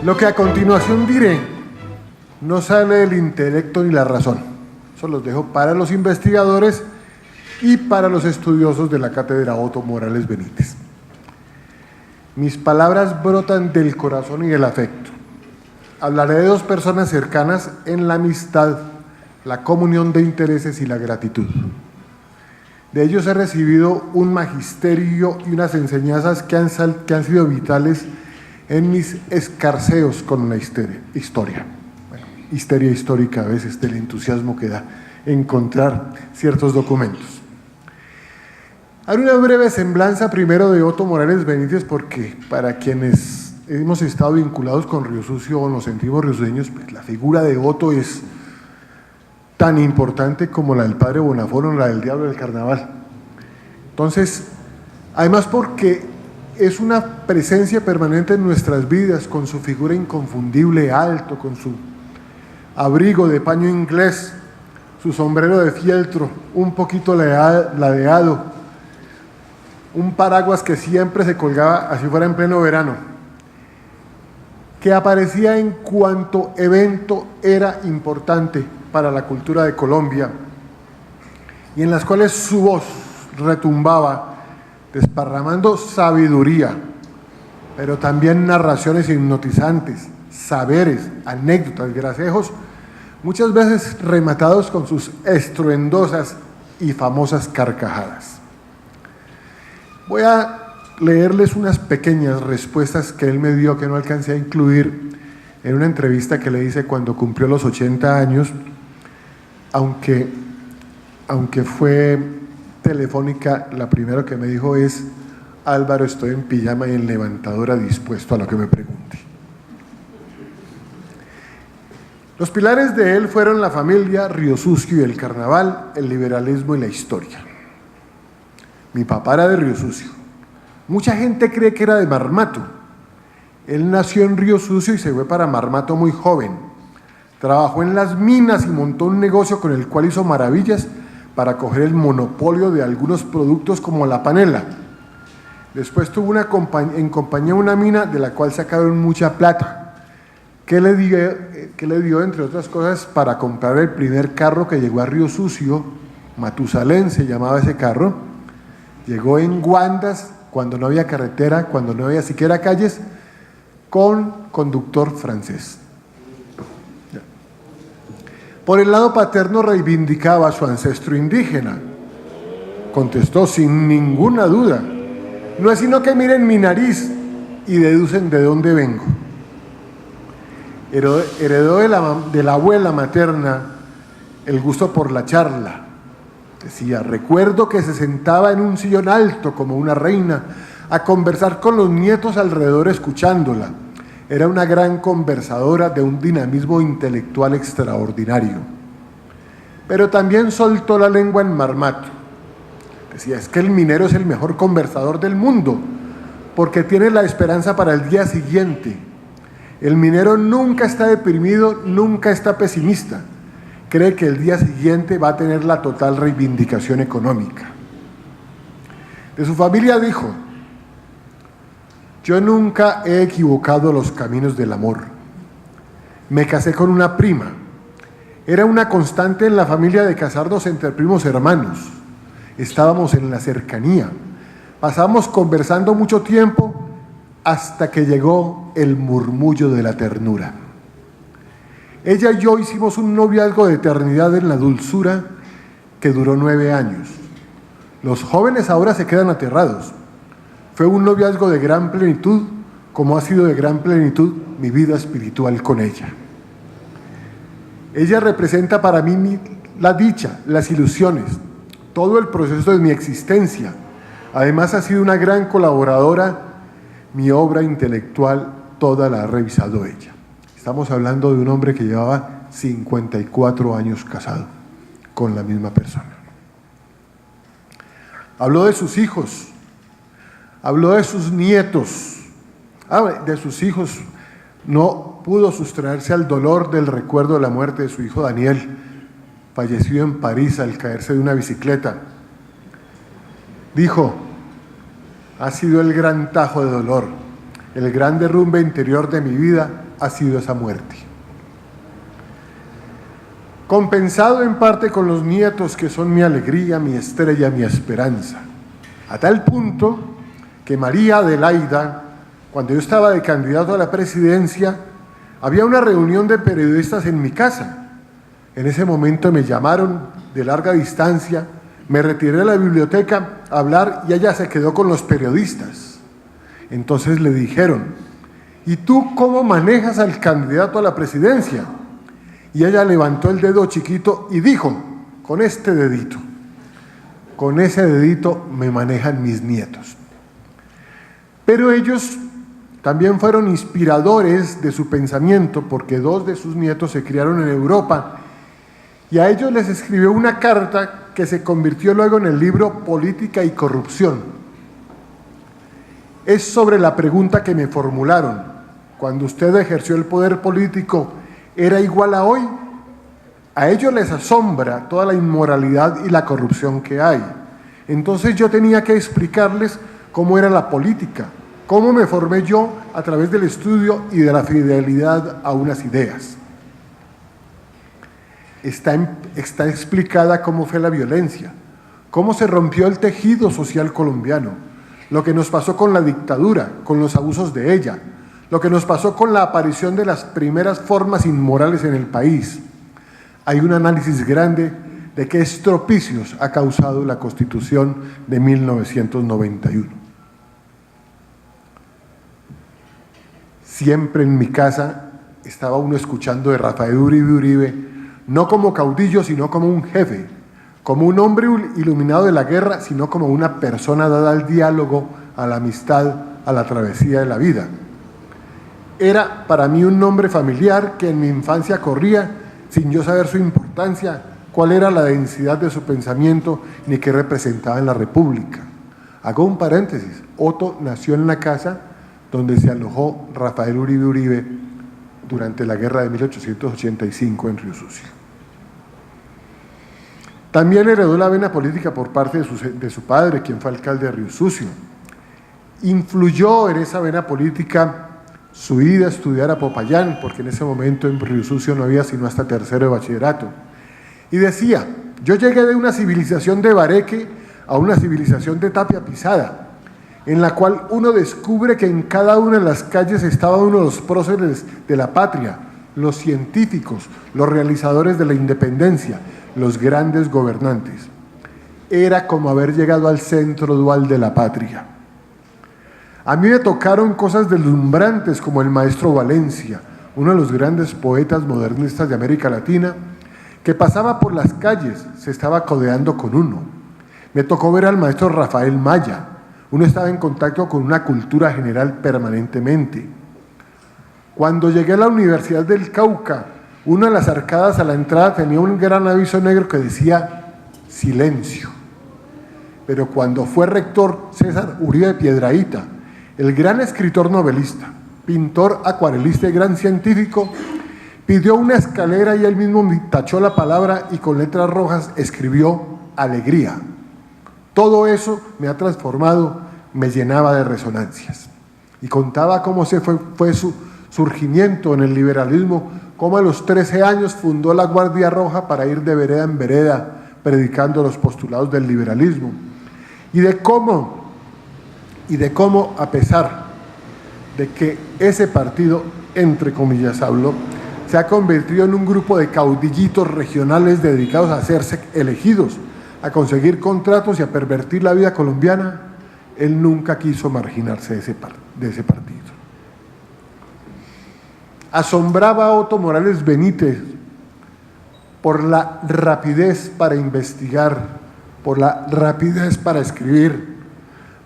Lo que a continuación diré no sale del intelecto ni la razón. Eso los dejo para los investigadores y para los estudiosos de la cátedra Otto Morales Benítez. Mis palabras brotan del corazón y del afecto. Hablaré de dos personas cercanas en la amistad, la comunión de intereses y la gratitud. De ellos he recibido un magisterio y unas enseñanzas que han sido vitales en mis escarceos con la historia. Bueno, histeria histórica a veces del entusiasmo que da encontrar ciertos documentos. Haré una breve semblanza primero de Otto Morales Benítez, porque para quienes hemos estado vinculados con Río Sucio o nos sentimos riosueños, pues la figura de Otto es tan importante como la del padre Bonafón o la del diablo del carnaval. Entonces, además porque es una presencia permanente en nuestras vidas, con su figura inconfundible, alto, con su abrigo de paño inglés, su sombrero de fieltro, un poquito ladeado, un paraguas que siempre se colgaba así fuera en pleno verano, que aparecía en cuanto evento era importante para la cultura de Colombia y en las cuales su voz retumbaba, desparramando sabiduría, pero también narraciones hipnotizantes, saberes, anécdotas, gracejos, muchas veces rematados con sus estruendosas y famosas carcajadas. Voy a leerles unas pequeñas respuestas que él me dio, que no alcancé a incluir en una entrevista que le hice cuando cumplió los 80 años, aunque fue telefónica. La primera que me dijo es: Álvaro, estoy en pijama y en levantadora, dispuesto a lo que me pregunte. Los pilares de él fueron la familia, Río Sucio y el carnaval, el liberalismo y la historia. Mi papá era de Río Sucio. Mucha gente cree que era de Marmato. Él nació en Río Sucio y se fue para Marmato muy joven. Trabajó en las minas y montó un negocio con el cual hizo maravillas para coger el monopolio de algunos productos como la panela. Después tuvo en compañía una mina de la cual sacaron mucha plata, que le dio, entre otras cosas, para comprar el primer carro que llegó a Río Sucio. Matusalén se llamaba ese carro. Llegó en guandas, cuando no había carretera, cuando no había siquiera calles, con conductor francés. Por el lado paterno reivindicaba a su ancestro indígena. Contestó sin ninguna duda: no es sino que miren mi nariz y deducen de dónde vengo. Heredó de la abuela materna el gusto por la charla. Decía: recuerdo que se sentaba en un sillón alto como una reina a conversar con los nietos alrededor escuchándola. Era una gran conversadora de un dinamismo intelectual extraordinario. Pero también soltó la lengua en Marmato. Decía: es que el minero es el mejor conversador del mundo, porque tiene la esperanza para el día siguiente. El minero nunca está deprimido, nunca está pesimista. Cree que el día siguiente va a tener la total reivindicación económica. De su familia dijo: yo nunca he equivocado los caminos del amor. Me casé con una prima. Era una constante en la familia de casarnos entre primos hermanos. Estábamos en la cercanía. Pasamos conversando mucho tiempo hasta que llegó el murmullo de la ternura. Ella y yo hicimos un noviazgo de eternidad en la dulzura que duró 9 años. Los jóvenes ahora se quedan aterrados. Fue un noviazgo de gran plenitud, como ha sido de gran plenitud mi vida espiritual con ella. Ella representa para mí la dicha, las ilusiones, todo el proceso de mi existencia. Además ha sido una gran colaboradora. Mi obra intelectual toda la ha revisado ella. Estamos hablando de un hombre que llevaba 54 años casado con la misma persona. Habló de sus hijos, habló de sus nietos, de sus hijos. No pudo sustraerse al dolor del recuerdo de la muerte de su hijo Daniel, fallecido en París al caerse de una bicicleta. Dijo: ha sido el gran tajo de dolor, el gran derrumbe interior de mi vida ha sido esa muerte. Compensado en parte con los nietos que son mi alegría, mi estrella, mi esperanza. A tal punto que María Adelaida, cuando yo estaba de candidato a la presidencia, había una reunión de periodistas en mi casa. En ese momento me llamaron de larga distancia, me retiré de la biblioteca a hablar y ella se quedó con los periodistas. Entonces le dijeron: ¿y tú cómo manejas al candidato a la presidencia? Y ella levantó el dedo chiquito y dijo: con este dedito, con ese dedito me manejan mis nietos. Pero ellos también fueron inspiradores de su pensamiento, porque 2 de sus nietos se criaron en Europa y a ellos les escribió una carta que se convirtió luego en el libro Política y Corrupción. Es sobre la pregunta que me formularon: cuando usted ejerció el poder político, ¿era igual a hoy? A ellos les asombra toda la inmoralidad y la corrupción que hay. Entonces yo tenía que explicarles cómo era la política, cómo me formé yo a través del estudio y de la fidelidad a unas ideas. Está explicada cómo fue la violencia, cómo se rompió el tejido social colombiano, lo que nos pasó con la dictadura, con los abusos de ella, lo que nos pasó con la aparición de las primeras formas inmorales en el país. Hay un análisis grande de qué estropicios ha causado la Constitución de 1991. Siempre en mi casa estaba uno escuchando de Rafael Uribe Uribe, no como caudillo, sino como un jefe, como un hombre iluminado de la guerra, sino como una persona dada al diálogo, a la amistad, a la travesía de la vida. Era para mí un nombre familiar que en mi infancia corría sin yo saber su importancia, cuál era la densidad de su pensamiento, ni qué representaba en la República. Hago un paréntesis: Otto nació en la casa donde se alojó Rafael Uribe Uribe durante la guerra de 1885 en Río Sucio. También heredó la vena política por parte de su padre, quien fue alcalde de Río Sucio. Influyó en esa vena política su ida a estudiar a Popayán, porque en ese momento en Río Sucio no había sino hasta tercero de bachillerato. Y decía: yo llegué de una civilización de Bareque a una civilización de Tapia Pisada, en la cual uno descubre que en cada una de las calles estaba uno de los próceres de la patria, los científicos, los realizadores de la independencia, los grandes gobernantes. Era como haber llegado al centro dual de la patria. A mí me tocaron cosas deslumbrantes como el maestro Valencia, uno de los grandes poetas modernistas de América Latina, que pasaba por las calles, se estaba codeando con uno. Me tocó ver al maestro Rafael Maya. Uno estaba en contacto con una cultura general permanentemente. Cuando llegué a la Universidad del Cauca, una de las arcadas a la entrada tenía un gran aviso negro que decía: silencio. Pero cuando fue rector César Uribe Piedrahíta, el gran escritor novelista, pintor, acuarelista y gran científico, pidió una escalera y él mismo tachó la palabra y con letras rojas escribió alegría. Todo eso me ha transformado, me llenaba de resonancias. Y contaba cómo fue su surgimiento en el liberalismo, cómo a los 13 años fundó la Guardia Roja para ir de vereda en vereda predicando los postulados del liberalismo. Y de cómo, a pesar de que ese partido, entre comillas hablo, se ha convertido en un grupo de caudillitos regionales dedicados a hacerse elegidos, a conseguir contratos y a pervertir la vida colombiana, él nunca quiso marginarse de ese partido. Asombraba a Otto Morales Benítez por la rapidez para investigar, por la rapidez para escribir,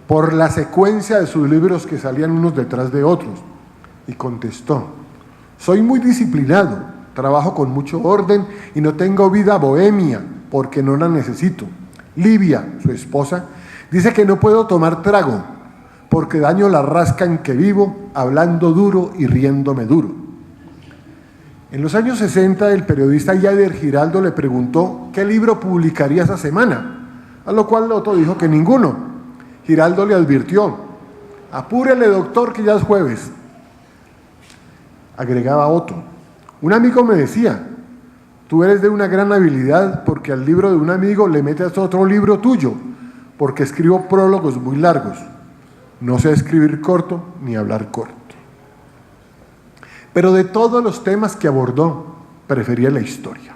por la secuencia de sus libros que salían unos detrás de otros. Y contestó: soy muy disciplinado, trabajo con mucho orden y no tengo vida bohemia porque no la necesito. Livia, su esposa, dice que no puedo tomar trago porque daño la rasca en que vivo, hablando duro y riéndome duro. En los años 60, el periodista Yader Giraldo le preguntó qué libro publicaría esa semana, a lo cual Otto dijo que ninguno. Giraldo le advirtió: apúrele, doctor, que ya es jueves. agregaba Otto. Un amigo me decía: tú eres de una gran habilidad porque al libro de un amigo le metes otro libro tuyo, porque escribo prólogos muy largos. No sé escribir corto ni hablar corto. Pero de todos los temas que abordó, prefería la historia.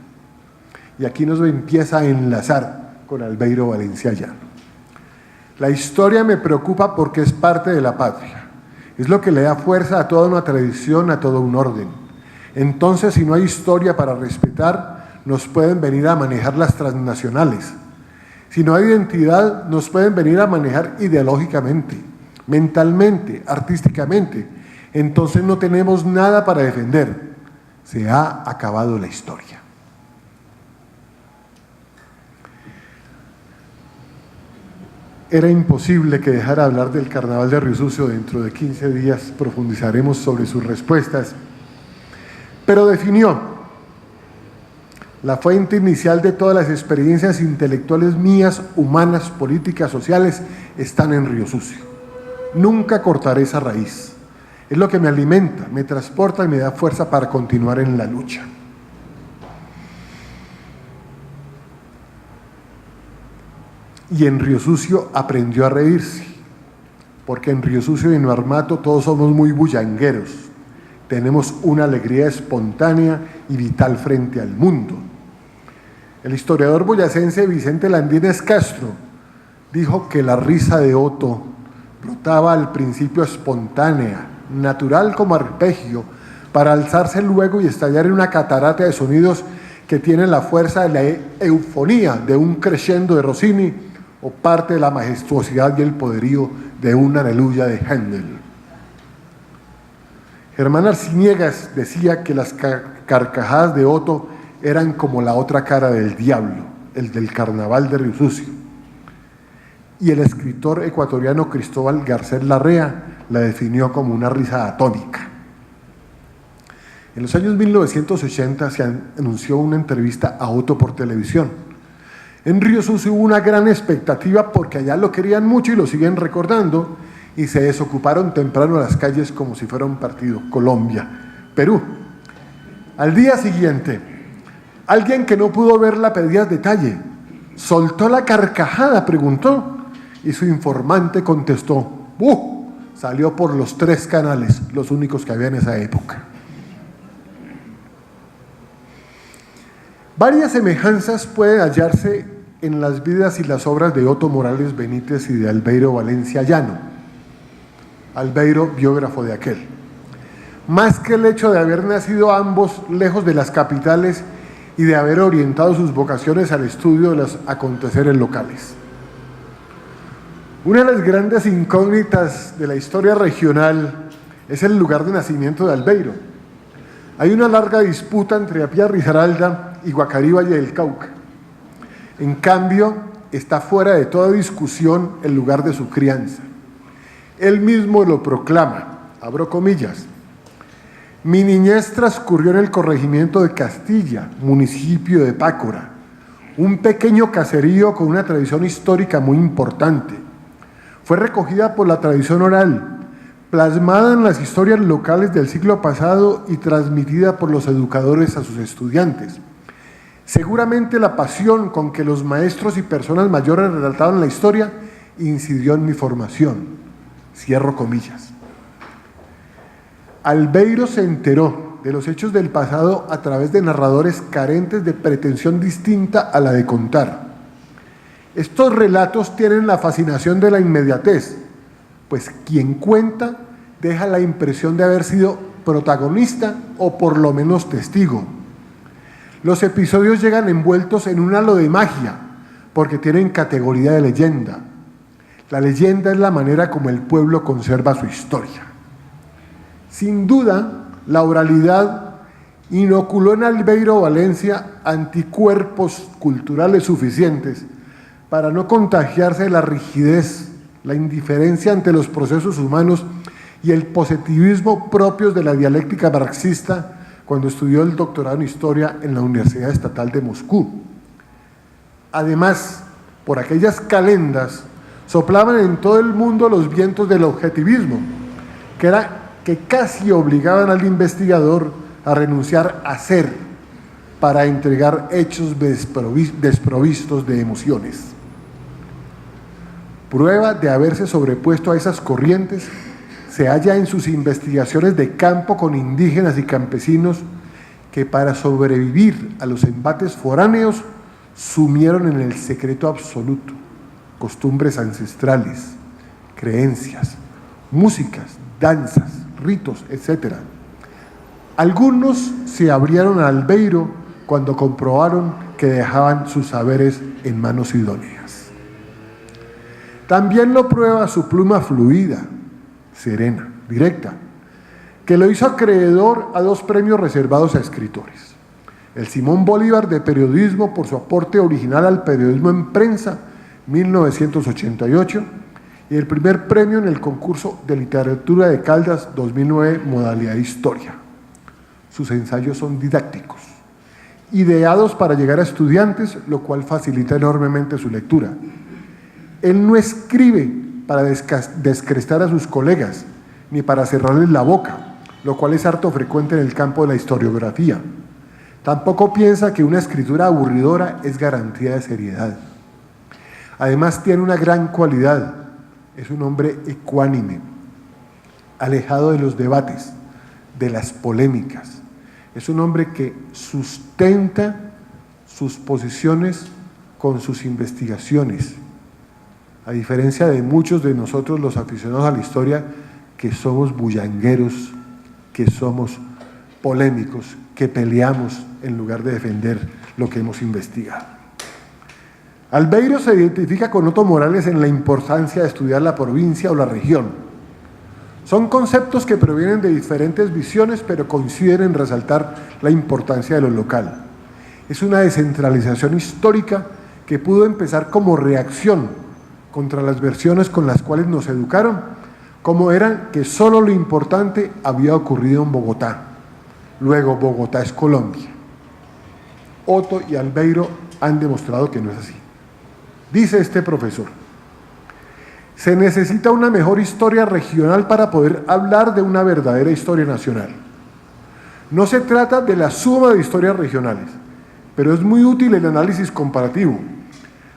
Y aquí nos empieza a enlazar con Albeiro Valencia Llano. La historia me preocupa porque es parte de la patria. Es lo que le da fuerza a toda una tradición, a todo un orden. Entonces, si no hay historia para respetar, nos pueden venir a manejar las transnacionales. Si no hay identidad, nos pueden venir a manejar ideológicamente, mentalmente, artísticamente. Entonces no tenemos nada para defender. Se ha acabado la historia. Era imposible que dejara de hablar del Carnaval de Río Sucio. Dentro de 15 días profundizaremos sobre sus respuestas. Pero definió: la fuente inicial de todas las experiencias intelectuales mías, humanas, políticas, sociales, están en Río Sucio. Nunca cortaré esa raíz. Es lo que me alimenta, me transporta y me da fuerza para continuar en la lucha. Y en Río Sucio aprendió a reírse, porque en Río Sucio y en Marmato todos somos muy bullangueros. Tenemos una alegría espontánea y vital frente al mundo. El historiador boyacense Vicente Landines Castro dijo que la risa de Otto brotaba al principio espontánea, natural como arpegio, para alzarse luego y estallar en una catarata de sonidos que tienen la fuerza de la eufonía de un crescendo de Rossini o parte de la majestuosidad y el poderío de una aleluya de Händel. Germán Arciniegas decía que las carcajadas de Otto eran como la otra cara del diablo, el del Carnaval de Río Sucio. Y el escritor ecuatoriano Cristóbal Garcés Larrea la definió como una risa atómica. En los años 1980 se anunció una entrevista a Otto por televisión. En Río Sucio hubo una gran expectativa porque allá lo querían mucho y lo siguen recordando, y se desocuparon temprano las calles como si fuera un partido. Colombia, Perú. Al día siguiente, alguien que no pudo verla pedía detalle. ¿Soltó la carcajada?, preguntó, y su informante contestó: salió por los 3 canales, los únicos que había en esa época. Varias semejanzas pueden hallarse en las vidas y las obras de Otto Morales Benítez y de Albeiro Valencia Llano. Albeiro, biógrafo de aquel. Más que el hecho de haber nacido ambos lejos de las capitales y de haber orientado sus vocaciones al estudio de los aconteceres locales. Una de las grandes incógnitas de la historia regional es el lugar de nacimiento de Albeiro. Hay una larga disputa entre Apia Risaralda y Guacariba y el Cauca. En cambio, está fuera de toda discusión el lugar de su crianza. Él mismo lo proclama, abro comillas: mi niñez transcurrió en el corregimiento de Castilla, municipio de Pácora, un pequeño caserío con una tradición histórica muy importante. Fue recogida por la tradición oral, plasmada en las historias locales del siglo pasado y transmitida por los educadores a sus estudiantes. Seguramente la pasión con que los maestros y personas mayores relataban la historia incidió en mi formación. Cierro comillas. Albeiro se enteró de los hechos del pasado a través de narradores carentes de pretensión distinta a la de contar. Estos relatos tienen la fascinación de la inmediatez, pues quien cuenta deja la impresión de haber sido protagonista o por lo menos testigo. Los episodios llegan envueltos en un halo de magia, porque tienen categoría de leyenda. La leyenda es la manera como el pueblo conserva su historia. Sin duda, la oralidad inoculó en Albeiro Valencia anticuerpos culturales suficientes para no contagiarse de la rigidez, la indiferencia ante los procesos humanos y el positivismo propios de la dialéctica marxista cuando estudió el doctorado en Historia en la Universidad Estatal de Moscú. Además, por aquellas calendas soplaban en todo el mundo los vientos del objetivismo, que era que casi obligaban al investigador a renunciar a ser para entregar hechos desprovistos de emociones. Prueba de haberse sobrepuesto a esas corrientes se halla en sus investigaciones de campo con indígenas y campesinos que para sobrevivir a los embates foráneos sumieron en el secreto absoluto costumbres ancestrales, creencias, músicas, danzas, ritos, etc. Algunos se abrieron al albeiro cuando comprobaron que dejaban sus saberes en manos idóneas. También lo prueba su pluma fluida, serena, directa, que lo hizo acreedor a 2 premios reservados a escritores. El Simón Bolívar de Periodismo por su aporte original al periodismo en prensa, 1988, y el primer premio en el concurso de literatura de Caldas 2009, modalidad Historia. Sus ensayos son didácticos, ideados para llegar a estudiantes, lo cual facilita enormemente su lectura. Él no escribe para descrestar a sus colegas, ni para cerrarles la boca, lo cual es harto frecuente en el campo de la historiografía. Tampoco piensa que una escritura aburridora es garantía de seriedad. Además tiene una gran cualidad, es un hombre ecuánime, alejado de los debates, de las polémicas. Es un hombre que sustenta sus posiciones con sus investigaciones, a diferencia de muchos de nosotros los aficionados a la historia que somos bullangueros, que somos polémicos, que peleamos en lugar de defender lo que hemos investigado. Albeiro se identifica con Otto Morales en la importancia de estudiar la provincia o la región. Son conceptos que provienen de diferentes visiones, pero coinciden en resaltar la importancia de lo local. Es una descentralización histórica que pudo empezar como reacción contra las versiones con las cuales nos educaron, como eran que solo lo importante había ocurrido en Bogotá. Luego, Bogotá es Colombia. Otto y Albeiro han demostrado que no es así. Dice este profesor: se necesita una mejor historia regional para poder hablar de una verdadera historia nacional. No se trata de la suma de historias regionales, pero es muy útil el análisis comparativo.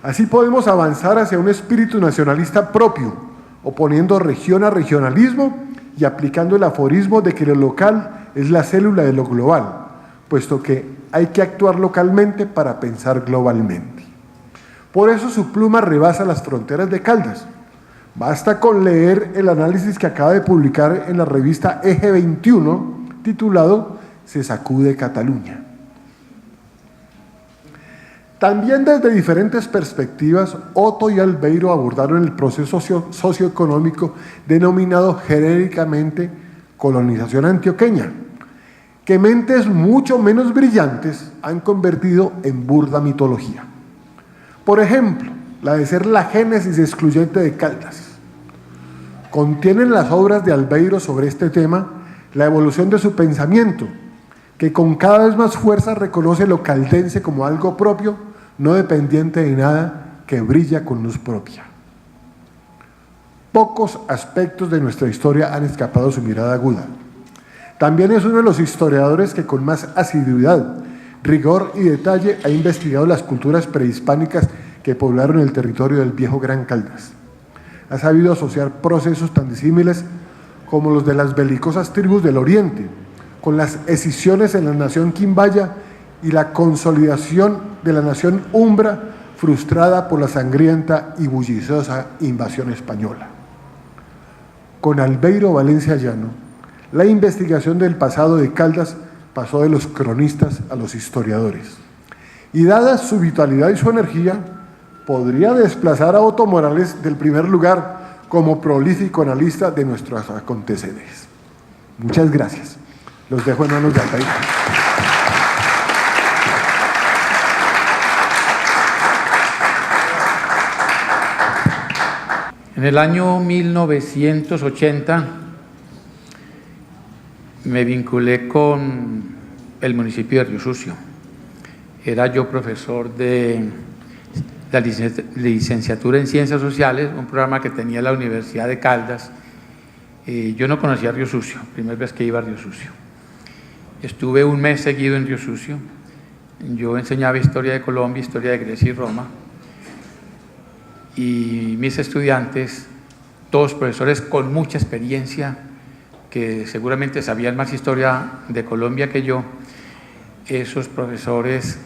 Así podemos avanzar hacia un espíritu nacionalista propio, oponiendo región a regionalismo y aplicando el aforismo de que lo local es la célula de lo global, puesto que hay que actuar localmente para pensar globalmente. Por eso su pluma rebasa las fronteras de Caldas. Basta con leer el análisis que acaba de publicar en la revista Eje 21, titulado Se sacude Cataluña. También desde diferentes perspectivas, Otto y Albeiro abordaron el proceso socioeconómico denominado genéricamente colonización antioqueña, que mentes mucho menos brillantes han convertido en burda mitología. Por ejemplo, la de ser la génesis excluyente de Caldas. Contienen las obras de Albeiro sobre este tema la evolución de su pensamiento, que con cada vez más fuerza reconoce lo caldense como algo propio, no dependiente de nada, que brilla con luz propia. Pocos aspectos de nuestra historia han escapado a su mirada aguda. También es uno de los historiadores que con más asiduidad, rigor y detalle ha investigado las culturas prehispánicas que poblaron el territorio del viejo Gran Caldas. Ha sabido asociar procesos tan disímiles como los de las belicosas tribus del oriente, con las escisiones en la nación quimbaya y la consolidación de la nación umbra frustrada por la sangrienta y bulliciosa invasión española. Con Albeiro Valencia Llano, la investigación del pasado de Caldas pasó de los cronistas a los historiadores, y dada su vitalidad y su energía, podría desplazar a Otto Morales del primer lugar como prolífico analista de nuestros aconteceres. Muchas gracias. Los dejo en manos de Albeiro. En el año 1980 me vinculé con el municipio de Río Sucio. Era yo profesor de la licenciatura en Ciencias Sociales, un programa que tenía la Universidad de Caldas, Yo no conocía Río Sucio, primera vez que iba a Río Sucio. Estuve un mes seguido en Río Sucio. Yo enseñaba historia de Colombia, historia de Grecia y Roma. Y mis estudiantes, todos profesores con mucha experiencia, que seguramente sabían más historia de Colombia que yo, esos profesores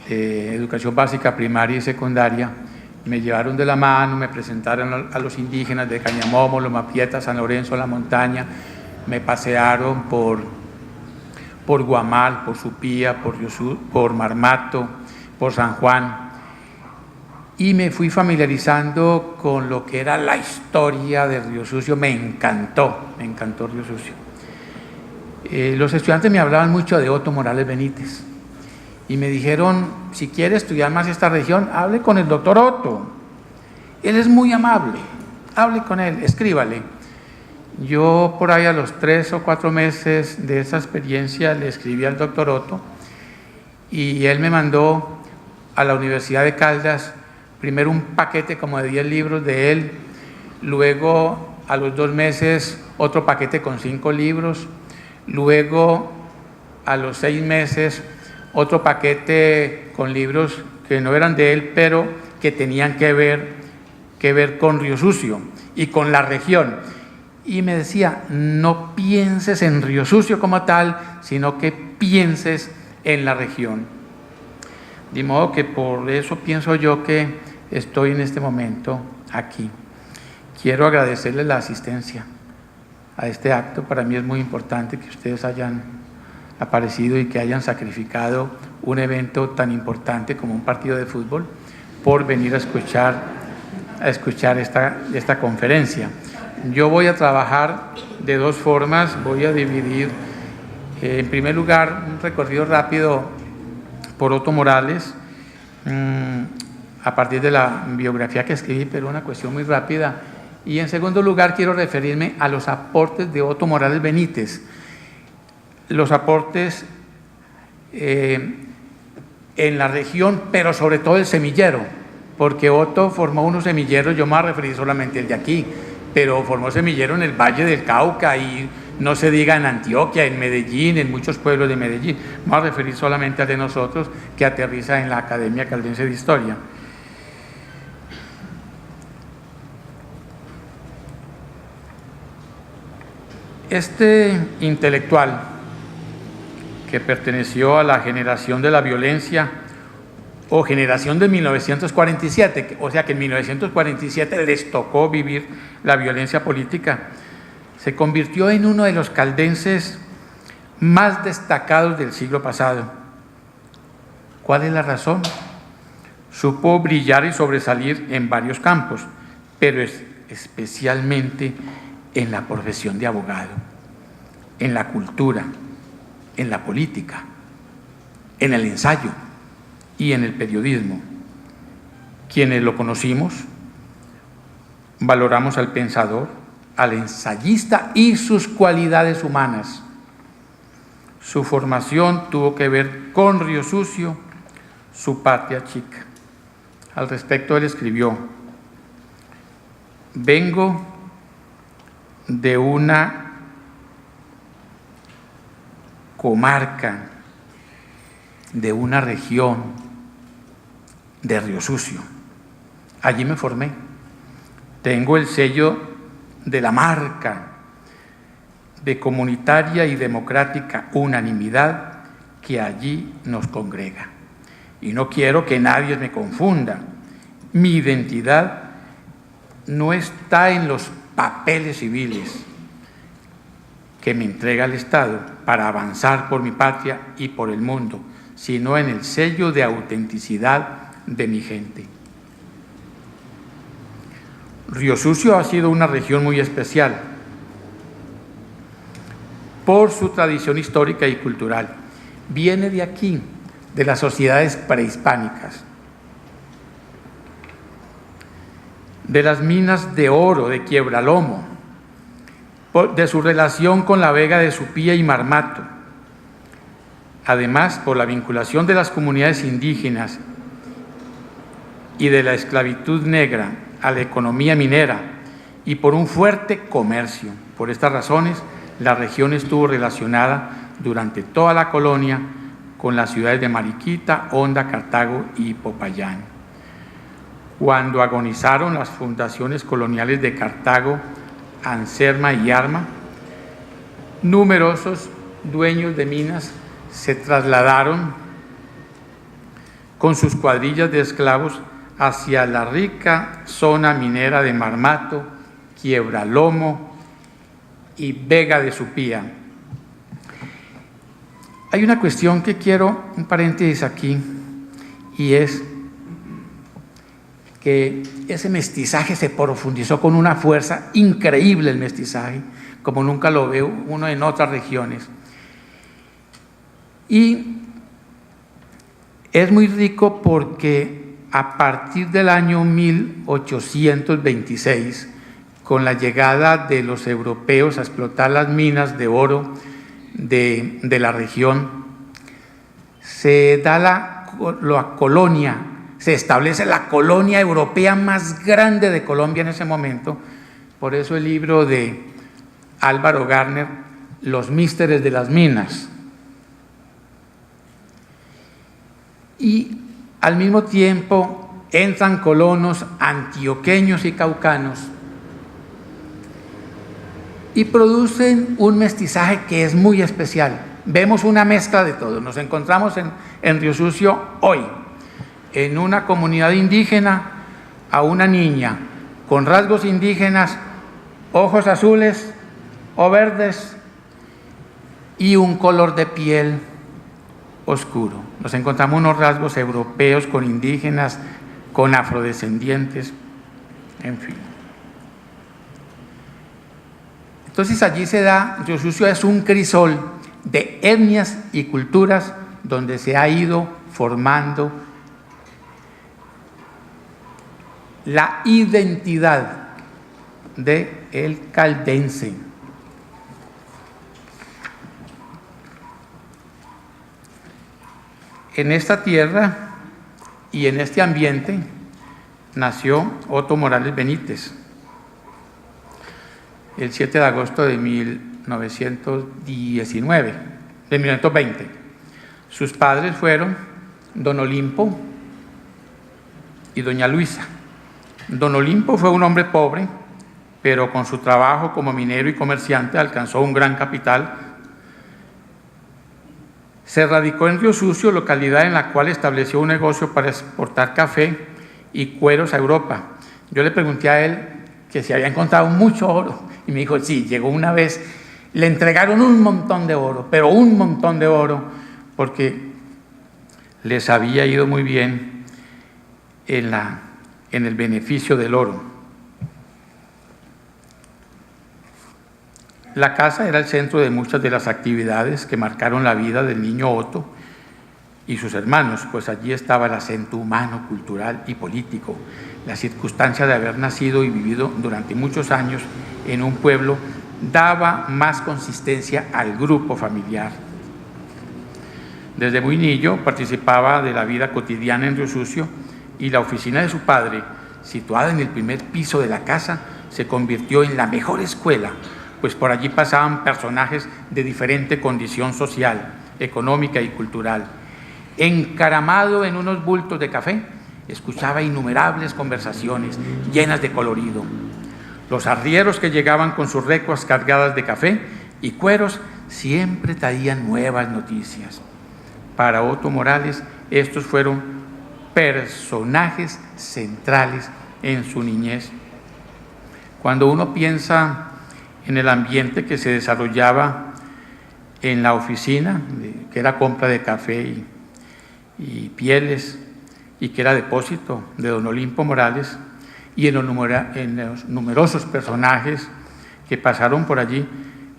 de educación básica, primaria y secundaria, me llevaron de la mano, me presentaron a los indígenas de Cañamomo, Loma Prieta, San Lorenzo, La Montaña, me pasearon por Guamal, por Supía, por Marmato, por San Juan, y me fui familiarizando con lo que era la historia de Río Sucio. Me encantó Río Sucio. Los estudiantes me hablaban mucho de Otto Morales Benítez y me dijeron, si quiere estudiar más esta región, hable con el doctor Otto, él es muy amable, hable con él, escríbale. Yo por ahí a los 3 o 4 meses de esa experiencia le escribí al doctor Otto y él me mandó a la Universidad de Caldas primero un paquete como de 10 libros de él, luego a los 2 meses otro paquete con 5 libros, luego a los 6 meses otro paquete con libros que no eran de él, pero que tenían que ver con Río Sucio y con la región. Y me decía, no pienses en Río Sucio como tal, sino que pienses en la región. De modo que por eso pienso yo que estoy en este momento aquí. Quiero agradecerles la asistencia a este acto. Para mí es muy importante que ustedes hayan aparecido y que hayan sacrificado un evento tan importante como un partido de fútbol por venir a escuchar esta conferencia. Yo voy a trabajar de 2 formas. Voy a dividir, en primer lugar, un recorrido rápido por Otto Morales, a partir de la biografía que escribí, pero una cuestión muy rápida. Y en segundo lugar, quiero referirme a los aportes de Otto Morales Benítez, los aportes en la región, pero sobre todo el semillero, porque Otto formó unos semilleros, yo me voy a referir solamente al de aquí, pero formó semillero en el Valle del Cauca y no se diga en Antioquia, en Medellín, en muchos pueblos de Medellín. Me voy a referir solamente al de nosotros, que aterriza en la Academia Caldense de Historia. Este intelectual, que perteneció a la generación de la violencia o generación de 1947, o sea que en 1947 les tocó vivir la violencia política, se convirtió en uno de los caldenses más destacados del siglo pasado. ¿Cuál es la razón? Supo brillar y sobresalir en varios campos, pero especialmente en la profesión de abogado, en la cultura, en la política, en el ensayo y en el periodismo. Quienes lo conocimos, valoramos al pensador, al ensayista y sus cualidades humanas. Su formación tuvo que ver con Río Sucio, su patria chica. Al respecto, él escribió: vengo de una comarca, de una región de Río Sucio. Allí me formé. Tengo el sello de la marca de comunitaria y democrática unanimidad que allí nos congrega. Y no quiero que nadie me confunda. Mi identidad no está en los papeles civiles que me entrega el Estado para avanzar por mi patria y por el mundo, sino en el sello de autenticidad de mi gente. Río Sucio ha sido una región muy especial por su tradición histórica y cultural. Viene de aquí, de las sociedades prehispánicas, de las minas de oro de Quiebralomo, de su relación con la Vega de Supía y Marmato, además por la vinculación de las comunidades indígenas y de la esclavitud negra a la economía minera y por un fuerte comercio. Por estas razones, la región estuvo relacionada durante toda la colonia con las ciudades de Mariquita, Honda, Cartago y Popayán. Cuando agonizaron las fundaciones coloniales de Cartago, Anserma y Arma, numerosos dueños de minas se trasladaron con sus cuadrillas de esclavos hacia la rica zona minera de Marmato, Quiebralomo y Vega de Supía. Hay una cuestión que quiero, un paréntesis aquí, y es que ese mestizaje se profundizó con una fuerza increíble, el mestizaje, como nunca lo ve uno en otras regiones. Y es muy rico porque a partir del año 1826, con la llegada de los europeos a explotar las minas de oro de la región, se da la colonia, se establece la colonia europea más grande de Colombia en ese momento. Por eso el libro de Álvaro Garner, Los Místeres de las Minas. Y al mismo tiempo entran colonos antioqueños y caucanos y producen un mestizaje que es muy especial. Vemos una mezcla de todo. Nos encontramos en Río Sucio hoy, en una comunidad indígena, a una niña con rasgos indígenas, ojos azules o verdes y un color de piel oscuro. Nos encontramos unos rasgos europeos con indígenas, con afrodescendientes, en fin. Entonces allí se da, Río Sucio es un crisol de etnias y culturas donde se ha ido formando la identidad del caldense. En esta tierra y en este ambiente nació Otto Morales Benítez, el 7 de agosto de 1920. Sus padres fueron don Olimpo y doña Luisa. Don Olimpo fue un hombre pobre, pero con su trabajo como minero y comerciante alcanzó un gran capital. Se radicó en Río Sucio, localidad en la cual estableció un negocio para exportar café y cueros a Europa. Yo le pregunté a él que si había encontrado mucho oro, y me dijo, sí, llegó una vez, le entregaron un montón de oro, pero un montón de oro, porque les había ido muy bien en el beneficio del oro. La casa era el centro de muchas de las actividades que marcaron la vida del niño Otto y sus hermanos, pues allí estaba el acento humano, cultural y político, la circunstancia de haber nacido y vivido durante muchos años en un pueblo daba más consistencia al grupo familiar. Desde muy niño participaba de la vida cotidiana en Río Sucio y la oficina de su padre, situada en el primer piso de la casa, se convirtió en la mejor escuela, pues por allí pasaban personajes de diferente condición social, económica y cultural. Encaramado en unos bultos de café, escuchaba innumerables conversaciones llenas de colorido. Los arrieros que llegaban con sus recuas cargadas de café y cueros siempre traían nuevas noticias. Para Otto Morales, estos fueron personajes centrales en su niñez. Cuando uno piensa en el ambiente que se desarrollaba en la oficina, que era compra de café y pieles, y que era depósito de don Olimpo Morales, y en los numerosos personajes que pasaron por allí,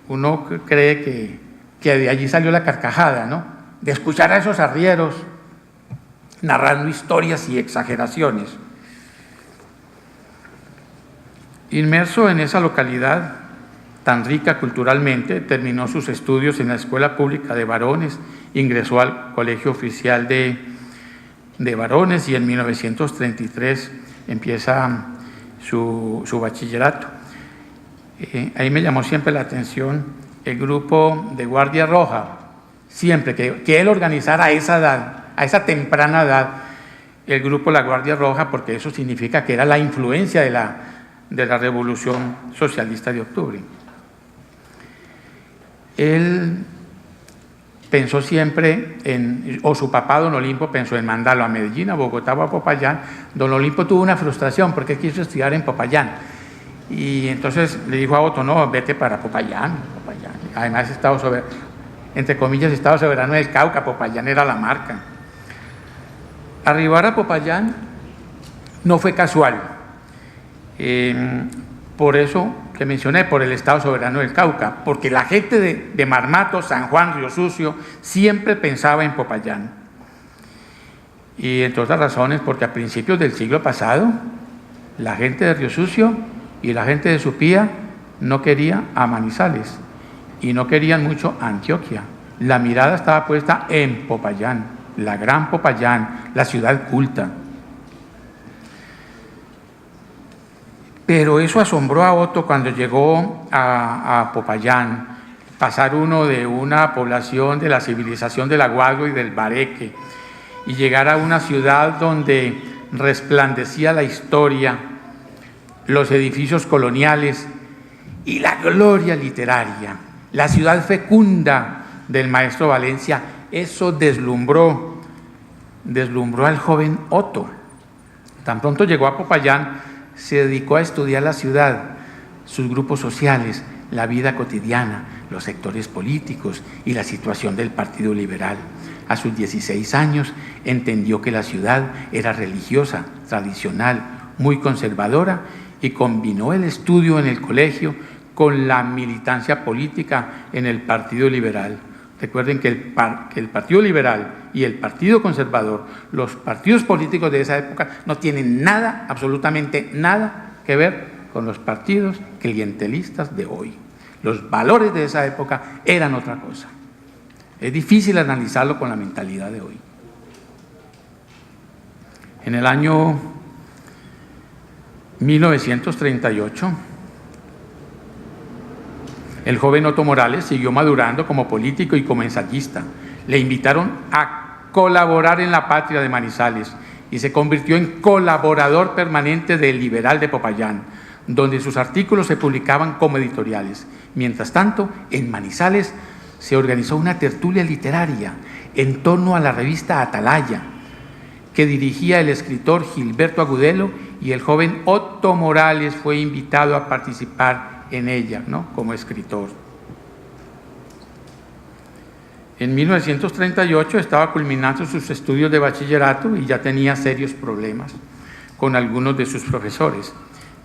uno cree que de allí salió la carcajada, ¿no? De escuchar a esos arrieros narrando historias y exageraciones. Inmerso en esa localidad tan rica culturalmente, terminó sus estudios en la Escuela Pública de Varones, ingresó al Colegio Oficial de Varones y en 1933 empieza su bachillerato. Ahí me llamó siempre la atención el grupo de Guardia Roja, siempre que él organizara a esa edad, a esa temprana edad, el grupo La Guardia Roja, porque eso significa que era la influencia de la Revolución Socialista de Octubre. Él pensó siempre o su papá, don Olimpo, pensó en mandarlo a Medellín, a Bogotá o a Popayán. Don Olimpo tuvo una frustración porque quiso estudiar en Popayán. Y entonces le dijo a Otto, no, vete para Popayán. Además, entre comillas, Estado Soberano del Cauca, Popayán era la marca. Arribar a Popayán no fue casual. Por eso que mencioné, por el Estado Soberano del Cauca, porque la gente de Marmato, San Juan, Río Sucio, siempre pensaba en Popayán. Y entre otras razones, porque a principios del siglo pasado, la gente de Río Sucio y la gente de Supía no quería a Manizales y no querían mucho a Antioquia. La mirada estaba puesta en Popayán, la gran Popayán, la ciudad culta. Pero eso asombró a Otto cuando llegó a Popayán, pasar uno de una población de la civilización del Aguado y del Bareque y llegar a una ciudad donde resplandecía la historia, los edificios coloniales y la gloria literaria, la ciudad fecunda del maestro Valencia. Eso deslumbró al joven Otto. Tan pronto llegó a Popayán, se dedicó a estudiar la ciudad, sus grupos sociales, la vida cotidiana, los sectores políticos y la situación del Partido Liberal. A sus 16 años entendió que la ciudad era religiosa, tradicional, muy conservadora y combinó el estudio en el colegio con la militancia política en el Partido Liberal. Recuerden que el Partido Liberal y el Partido Conservador, los partidos políticos de esa época, no tienen nada, absolutamente nada que ver con los partidos clientelistas de hoy. Los valores de esa época eran otra cosa. Es difícil analizarlo con la mentalidad de hoy. En el año 1938, el joven Otto Morales siguió madurando como político y como ensayista. Le invitaron a colaborar en La Patria de Manizales y se convirtió en colaborador permanente del Liberal de Popayán, donde sus artículos se publicaban como editoriales. Mientras tanto, en Manizales se organizó una tertulia literaria en torno a la revista Atalaya, que dirigía el escritor Gilberto Agudelo, y el joven Otto Morales fue invitado a participar en ella, ¿no?, como escritor. En 1938 estaba culminando sus estudios de bachillerato y ya tenía serios problemas con algunos de sus profesores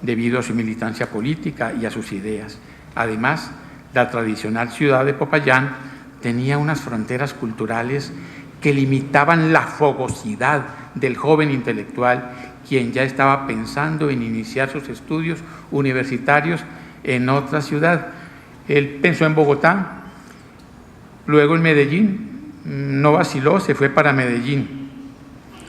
debido a su militancia política y a sus ideas. Además, la tradicional ciudad de Popayán tenía unas fronteras culturales que limitaban la fogosidad del joven intelectual, quien ya estaba pensando en iniciar sus estudios universitarios en otra ciudad. Él pensó en Bogotá, luego en Medellín, no vaciló, se fue para Medellín.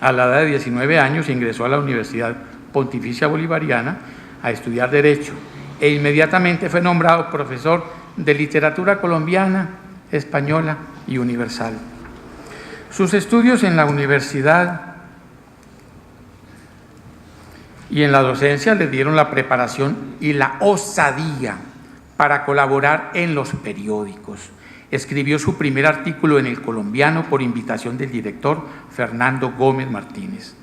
A la edad de 19 años ingresó a la Universidad Pontificia Bolivariana a estudiar Derecho e inmediatamente fue nombrado profesor de literatura colombiana, española y universal. Sus estudios en la universidad y en la docencia le dieron la preparación y la osadía para colaborar en los periódicos. Escribió su primer artículo en El Colombiano por invitación del director Fernando Gómez Martínez,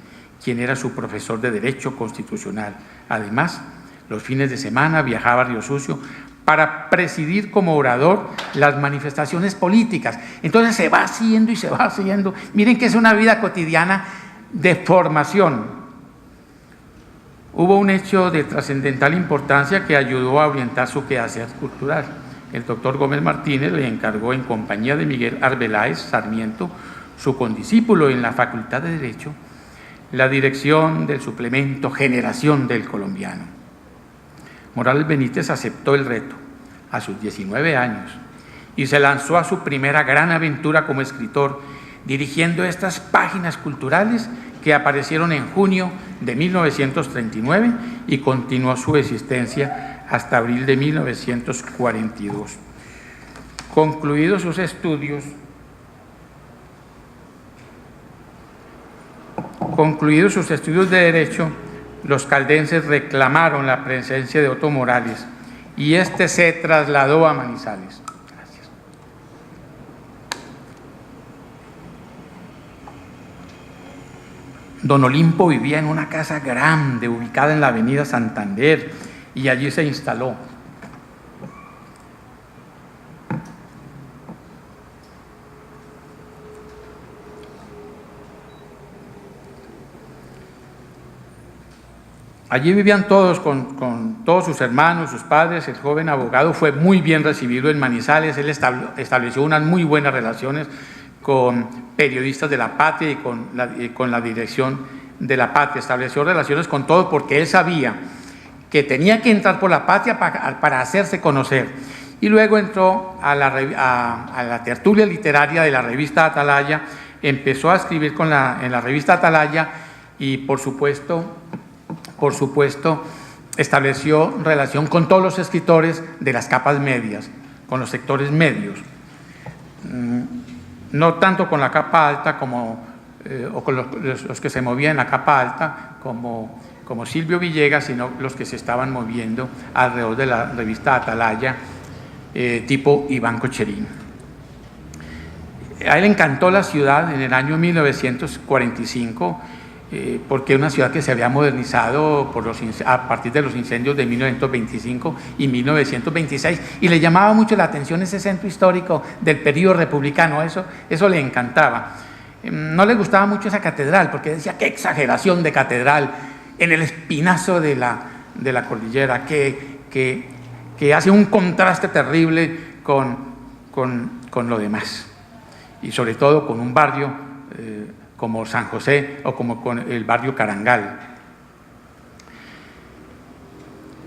quien era su profesor de Derecho Constitucional. Además, los fines de semana viajaba a Río Sucio para presidir como orador las manifestaciones políticas. Entonces se va haciendo y se va haciendo. Miren que es una vida cotidiana de formación. Hubo un hecho de trascendental importancia que ayudó a orientar su quehacer cultural. El doctor Gómez Martínez le encargó, en compañía de Miguel Arbeláez Sarmiento, su condiscípulo en la Facultad de Derecho, la dirección del suplemento Generación del Colombiano. Morales Benítez aceptó el reto a sus 19 años y se lanzó a su primera gran aventura como escritor, dirigiendo estas páginas culturales que aparecieron en junio de 1939 y continuó su existencia hasta abril de 1942. Concluidos sus estudios de Derecho, los caldenses reclamaron la presencia de Otto Morales y este se trasladó a Manizales. Gracias. Don Olimpo vivía en una casa grande ubicada en la avenida Santander y allí se instaló. Allí vivían todos con todos sus hermanos, sus padres. El joven abogado fue muy bien recibido en Manizales. Él estableció unas muy buenas relaciones con periodistas de La Patria y con la dirección de La Patria. Estableció relaciones con todo porque él sabía que tenía que entrar por La Patria para hacerse conocer. Y luego entró a la tertulia literaria de la revista Atalaya, empezó a escribir en la revista Atalaya y por supuesto, estableció relación con todos los escritores de las capas medias, con los sectores medios. No tanto con la capa alta o con los que se movían en la capa alta, como Silvio Villegas, sino los que se estaban moviendo alrededor de la revista Atalaya, tipo Iván Cocherín. A él le encantó la ciudad en el año 1945, porque es una ciudad que se había modernizado a partir de los incendios de 1925 y 1926, y le llamaba mucho la atención ese centro histórico del periodo republicano, eso le encantaba. No le gustaba mucho esa catedral, porque decía, qué exageración de catedral en el espinazo de la cordillera, que hace un contraste terrible con lo demás, y sobre todo con un barrio como San José o como con el barrio Carangal.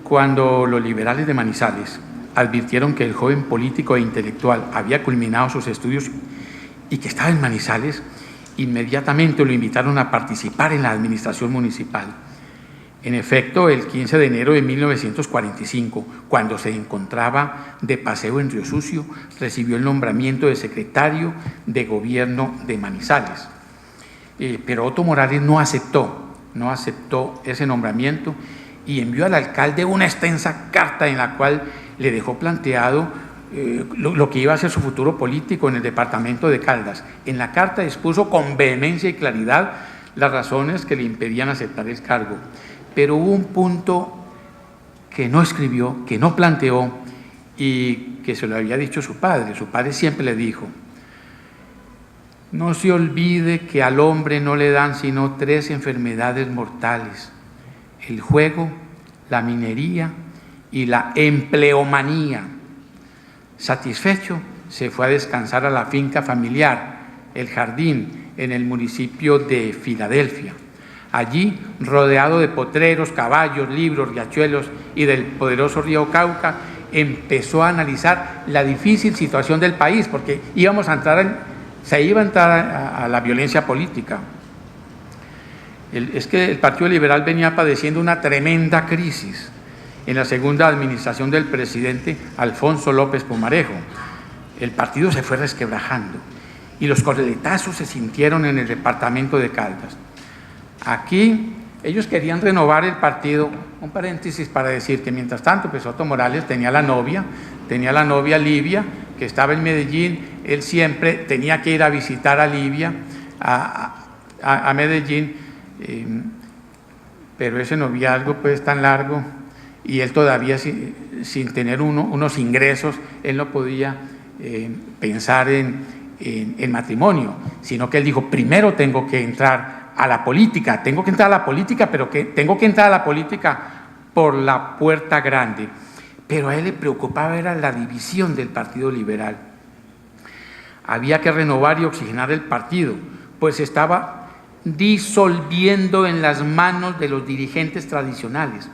Cuando los liberales de Manizales advirtieron que el joven político e intelectual había culminado sus estudios y que estaba en Manizales, inmediatamente lo invitaron a participar en la administración municipal. En efecto, el 15 de enero de 1945, cuando se encontraba de paseo en Río Sucio, recibió el nombramiento de secretario de gobierno de Manizales. Pero Otto Morales no aceptó ese nombramiento y envió al alcalde una extensa carta en la cual le dejó planteado lo que iba a ser su futuro político en el departamento de Caldas. En la carta expuso con vehemencia y claridad las razones que le impedían aceptar el cargo, pero hubo un punto que no escribió, que no planteó y que se lo había dicho su padre. Su padre siempre le dijo: no se olvide que al hombre no le dan sino 3 enfermedades mortales: el juego, la minería y la empleomanía. Satisfecho, se fue a descansar a la finca familiar, El Jardín, en el municipio de Filadelfia. Allí, rodeado de potreros, caballos, libros, riachuelos y del poderoso río Cauca, empezó a analizar la difícil situación del país, porque se iba a entrar a la violencia política. Es que el Partido Liberal venía padeciendo una tremenda crisis en la segunda administración del presidente Alfonso López Pumarejo. El partido se fue resquebrajando y los coletazos se sintieron en el departamento de Caldas. Aquí ellos querían renovar el partido. Un paréntesis para decir que mientras tanto pues Otto Morales tenía la novia Livia, que estaba en Medellín. Él siempre tenía que ir a visitar a Livia, a Medellín, pero ese noviazgo pues tan largo y él todavía sin tener unos ingresos, él no podía pensar en matrimonio, sino que él dijo: primero tengo que entrar a la política, pero que tengo que entrar a la política por la puerta grande. Pero a él le preocupaba era la división del Partido Liberal. Había que renovar y oxigenar el partido, pues estaba disolviendo en las manos de los dirigentes tradicionales.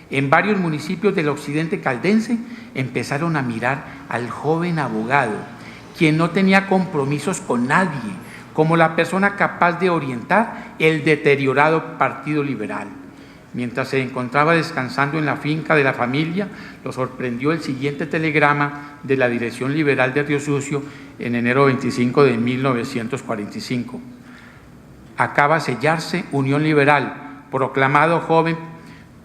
En varios municipios del occidente caldense empezaron a mirar al joven abogado, quien no tenía compromisos con nadie, como la persona capaz de orientar el deteriorado Partido Liberal. Mientras se encontraba descansando en la finca de la familia, lo sorprendió el siguiente telegrama de la Dirección Liberal de Río Sucio en enero 25 de 1945. Acaba de sellarse Unión Liberal, proclamado joven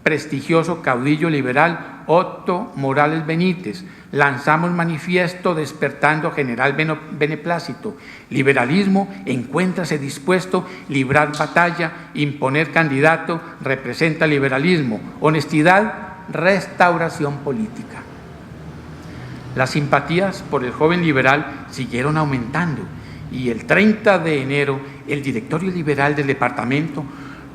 prestigioso caudillo liberal Otto Morales Benítez. Lanzamos manifiesto despertando general beneplácito. Liberalismo, encuéntrase dispuesto, librar batalla, imponer candidato, representa liberalismo. Honestidad, restauración política. Las simpatías por el joven liberal siguieron aumentando y el 30 de enero el directorio liberal del departamento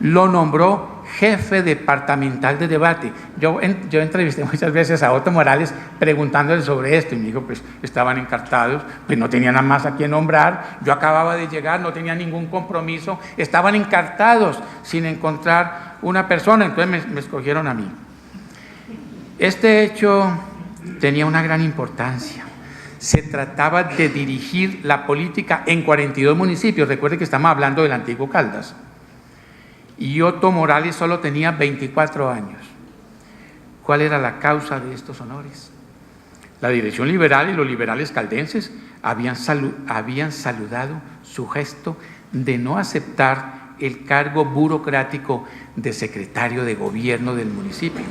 lo nombró jefe departamental de debate. Yo entrevisté muchas veces a Otto Morales preguntándole sobre esto y me dijo, pues estaban encartados, pues no tenían nada más a quién nombrar, yo acababa de llegar, no tenía ningún compromiso, estaban encartados sin encontrar una persona, entonces me escogieron a mí. Este hecho tenía una gran importancia. Se trataba de dirigir la política en 42 municipios, recuerde que estamos hablando del antiguo Caldas. Y Otto Morales solo tenía 24 años. ¿Cuál era la causa de estos honores? La dirección liberal y los liberales caldenses habían saludado su gesto de no aceptar el cargo burocrático de secretario de gobierno del municipio.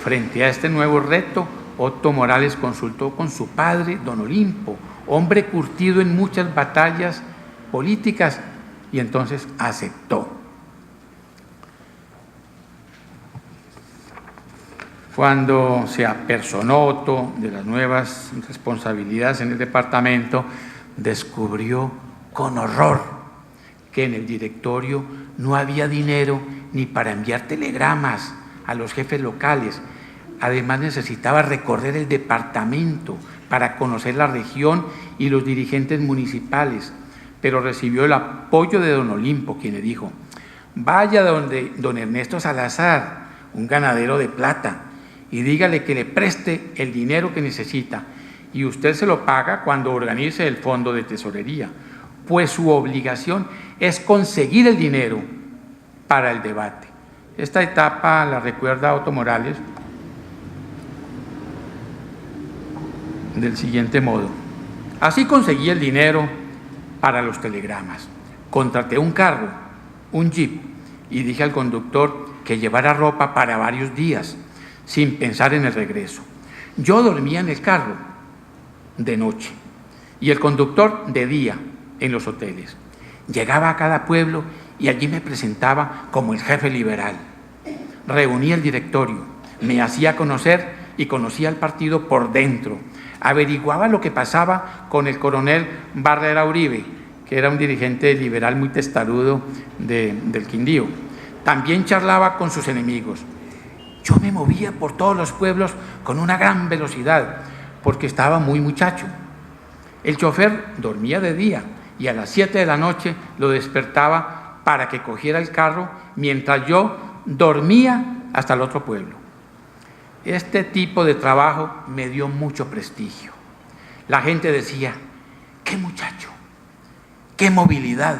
Frente a este nuevo reto, Otto Morales consultó con su padre, don Olimpo, hombre curtido en muchas batallas políticas, y entonces aceptó. Cuando se apersonó Otto de las nuevas responsabilidades en el departamento, descubrió con horror que en el directorio no había dinero ni para enviar telegramas a los jefes locales. Además necesitaba recorrer el departamento para conocer la región y los dirigentes municipales, pero recibió el apoyo de don Olimpo, quien le dijo: vaya donde don Ernesto Salazar, un ganadero de plata, y dígale que le preste el dinero que necesita y usted se lo paga cuando organice el fondo de tesorería, pues su obligación es conseguir el dinero para el debate. Esta etapa la recuerda Otto Morales del siguiente modo: así conseguí el dinero para los telegramas, contraté un carro, un jeep, y dije al conductor que llevara ropa para varios días, sin pensar en el regreso. Yo dormía en el carro de noche y el conductor de día en los hoteles. Llegaba a cada pueblo y allí me presentaba como el jefe liberal. Reunía el directorio, me hacía conocer y conocía al partido por dentro. Averiguaba lo que pasaba con el coronel Barrera Uribe, que era un dirigente liberal muy testarudo del Quindío. También charlaba con sus enemigos. Yo me movía por todos los pueblos con una gran velocidad, porque estaba muy muchacho. El chofer dormía de día y a las 7 de la noche lo despertaba para que cogiera el carro, mientras yo dormía hasta el otro pueblo. Este tipo de trabajo me dio mucho prestigio. La gente decía: ¡qué muchacho! ¡Qué movilidad!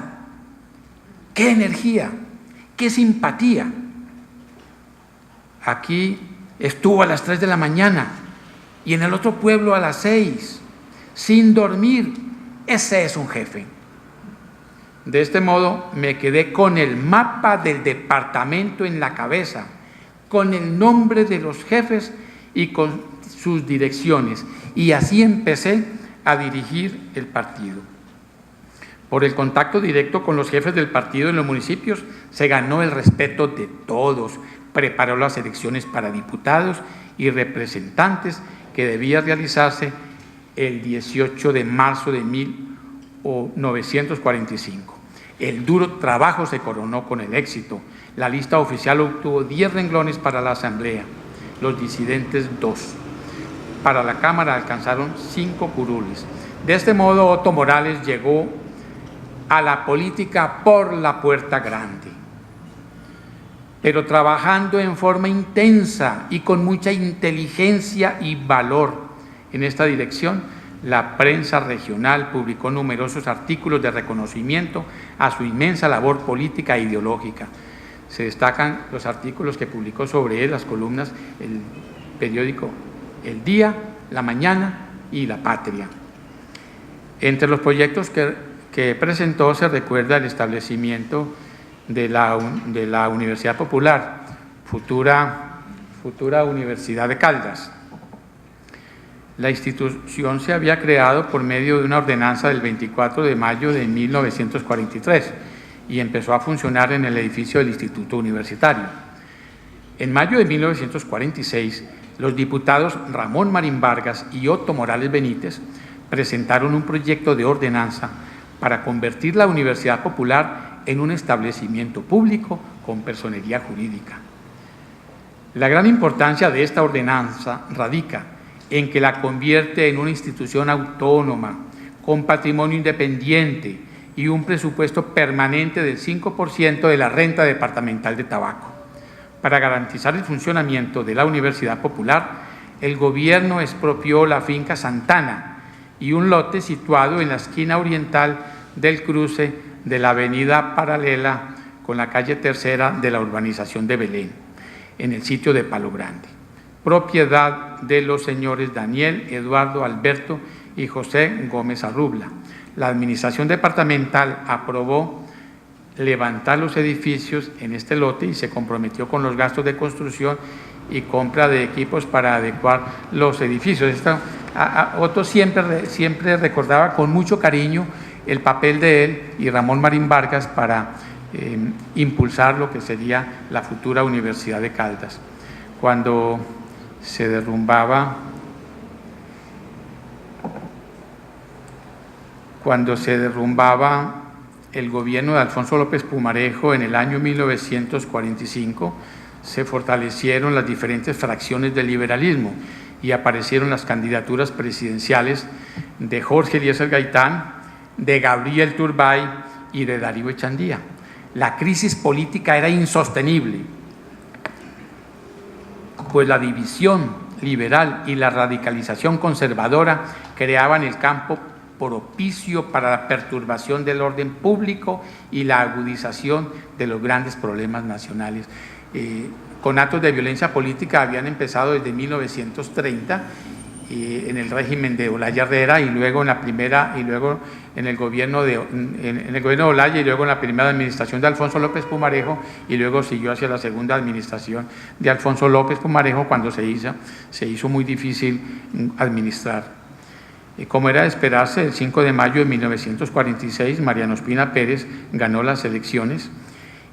¡Qué energía! ¡Qué simpatía! Aquí estuvo a las 3 de la mañana y en el otro pueblo a las 6, sin dormir. Ese es un jefe. De este modo me quedé con el mapa del departamento en la cabeza, con el nombre de los jefes y con sus direcciones, y así empecé a dirigir el partido. Por el contacto directo con los jefes del partido en los municipios se ganó el respeto de todos. Preparó las elecciones para diputados y representantes que debían realizarse el 18 de marzo de 1945. El duro trabajo se coronó con el éxito. La lista oficial obtuvo 10 renglones para la Asamblea, los disidentes 2. Para la Cámara alcanzaron 5 curules. De este modo, Otto Morales llegó a la política por la puerta grande, pero trabajando en forma intensa y con mucha inteligencia y valor. En esta dirección, la prensa regional publicó numerosos artículos de reconocimiento a su inmensa labor política e ideológica. Se destacan los artículos que publicó sobre él, las columnas, el periódico El Día, La Mañana y La Patria. Entre los proyectos que presentó se recuerda el establecimiento de la Universidad Popular, futura Universidad de Caldas. La institución se había creado por medio de una ordenanza del 24 de mayo de 1943 y empezó a funcionar en el edificio del Instituto Universitario. En mayo de 1946, los diputados Ramón Marín Vargas y Otto Morales Benítez presentaron un proyecto de ordenanza para convertir la Universidad Popular en un establecimiento público con personería jurídica. La gran importancia de esta ordenanza radica en que la convierte en una institución autónoma, con patrimonio independiente y un presupuesto permanente del 5% de la renta departamental de tabaco. Para garantizar el funcionamiento de la Universidad Popular, el gobierno expropió la finca Santana y un lote situado en la esquina oriental del cruce de la avenida paralela con la calle Tercera de la urbanización de Belén, en el sitio de Palo Grande, propiedad de los señores Daniel, Eduardo, Alberto y José Gómez Arrubla. La administración departamental aprobó levantar los edificios en este lote y se comprometió con los gastos de construcción y compra de equipos para adecuar los edificios. Otto siempre recordaba con mucho cariño el papel de él y Ramón Marín Vargas para impulsar lo que sería la futura Universidad de Caldas. Cuando se derrumbaba el gobierno de Alfonso López Pumarejo en el año 1945, se fortalecieron las diferentes fracciones del liberalismo y aparecieron las candidaturas presidenciales de Jorge Eliezer Gaitán, de Gabriel Turbay y de Darío Echandía. La crisis política era insostenible, pues la división liberal y la radicalización conservadora creaban el campo propicio para la perturbación del orden público y la agudización de los grandes problemas nacionales. Con actos de violencia política habían empezado desde 1930 en el régimen de Olaya Herrera y luego en el gobierno de Olaya y luego en la primera administración de Alfonso López Pumarejo y luego siguió hacia la segunda administración de Alfonso López Pumarejo cuando se hizo muy difícil administrar. Como era de esperarse, el 5 de mayo de 1946, Mariano Ospina Pérez ganó las elecciones.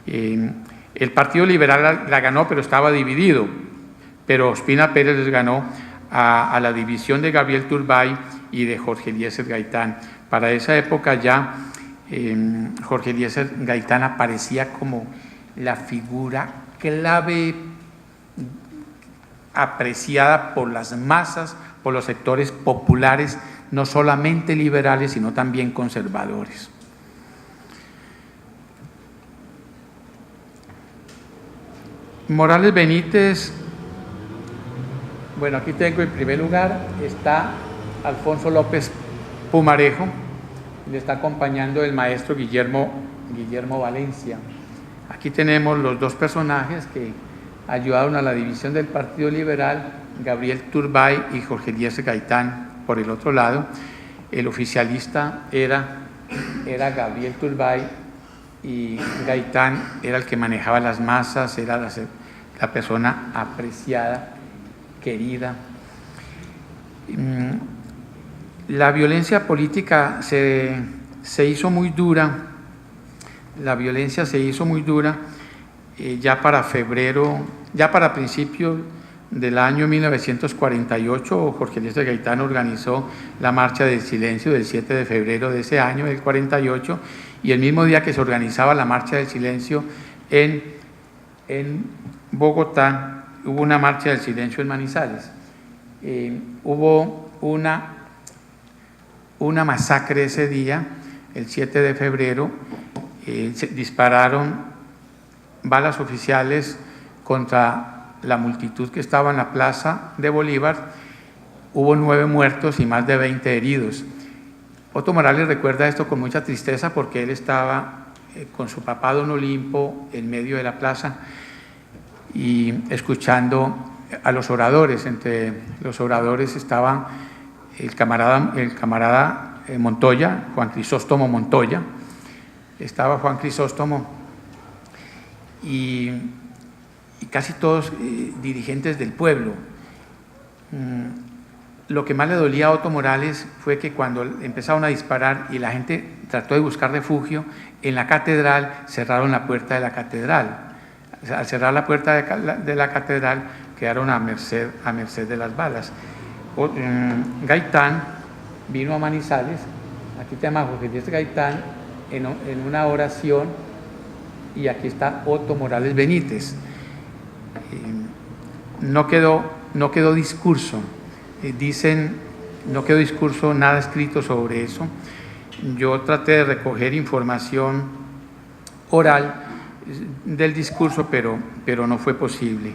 El Partido Liberal la ganó, pero estaba dividido, pero Ospina Pérez les ganó a la división de Gabriel Turbay y de Jorge Eliezer Gaitán. Para esa época ya Jorge Eliezer Gaitán aparecía como la figura clave apreciada por las masas, por los sectores populares, no solamente liberales, sino también conservadores. Morales Benítez, bueno, aquí tengo en primer lugar, está Alfonso López Pumarejo, le está acompañando el maestro Guillermo Valencia. Aquí tenemos los dos personajes que ayudaron a la división del Partido Liberal, Gabriel Turbay y Jorge Eliezer Gaitán. Por el otro lado, el oficialista era Gabriel Turbay y Gaitán era el que manejaba las masas, era la persona apreciada, querida. La violencia política se hizo muy dura, ya para principios del año 1948, Jorge Eliezer Gaitán organizó la Marcha del Silencio del 7 de febrero de ese año, del 48, y el mismo día que se organizaba la Marcha del Silencio en Bogotá, hubo una Marcha del Silencio en Manizales. Hubo una masacre ese día, el 7 de febrero, se dispararon balas oficiales contra la multitud que estaba en la plaza de Bolívar. Hubo 9 muertos y más de 20 heridos. Otto Morales recuerda esto con mucha tristeza porque él estaba con su papá don Olimpo en medio de la plaza y escuchando a los oradores. Entre los oradores estaban el camarada Montoya, Juan Crisóstomo Montoya, estaba Juan Crisóstomo y casi todos dirigentes del pueblo. Lo que más le dolía a Otto Morales fue que cuando empezaron a disparar y la gente trató de buscar refugio, en la catedral cerraron la puerta de la catedral. Al cerrar la puerta de la catedral quedaron a merced de las balas. Gaitán vino a Manizales, aquí te llama Jorge Díaz Gaitán, en una oración, y aquí está Otto Morales Benítez. No quedó discurso, no quedó discurso, nada escrito sobre eso. Yo traté de recoger información oral del discurso, pero no fue posible.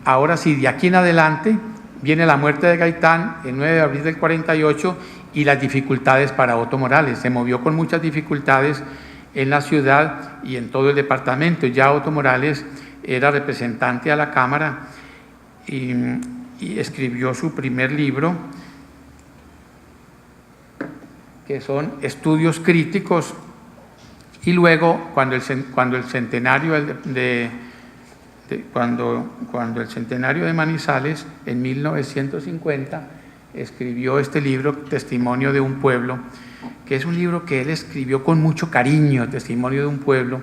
Ahora sí, de aquí en adelante viene la muerte de Gaitán el 9 de abril del 48 y las dificultades para Otto Morales. Se movió con muchas dificultades en la ciudad y en todo el departamento. Ya Otto Morales era representante a la Cámara y escribió su primer libro, que son Estudios Críticos, y luego cuando el centenario de Manizales, en 1950, escribió este libro, Testimonio de un pueblo, que es un libro que él escribió con mucho cariño, Testimonio de un pueblo,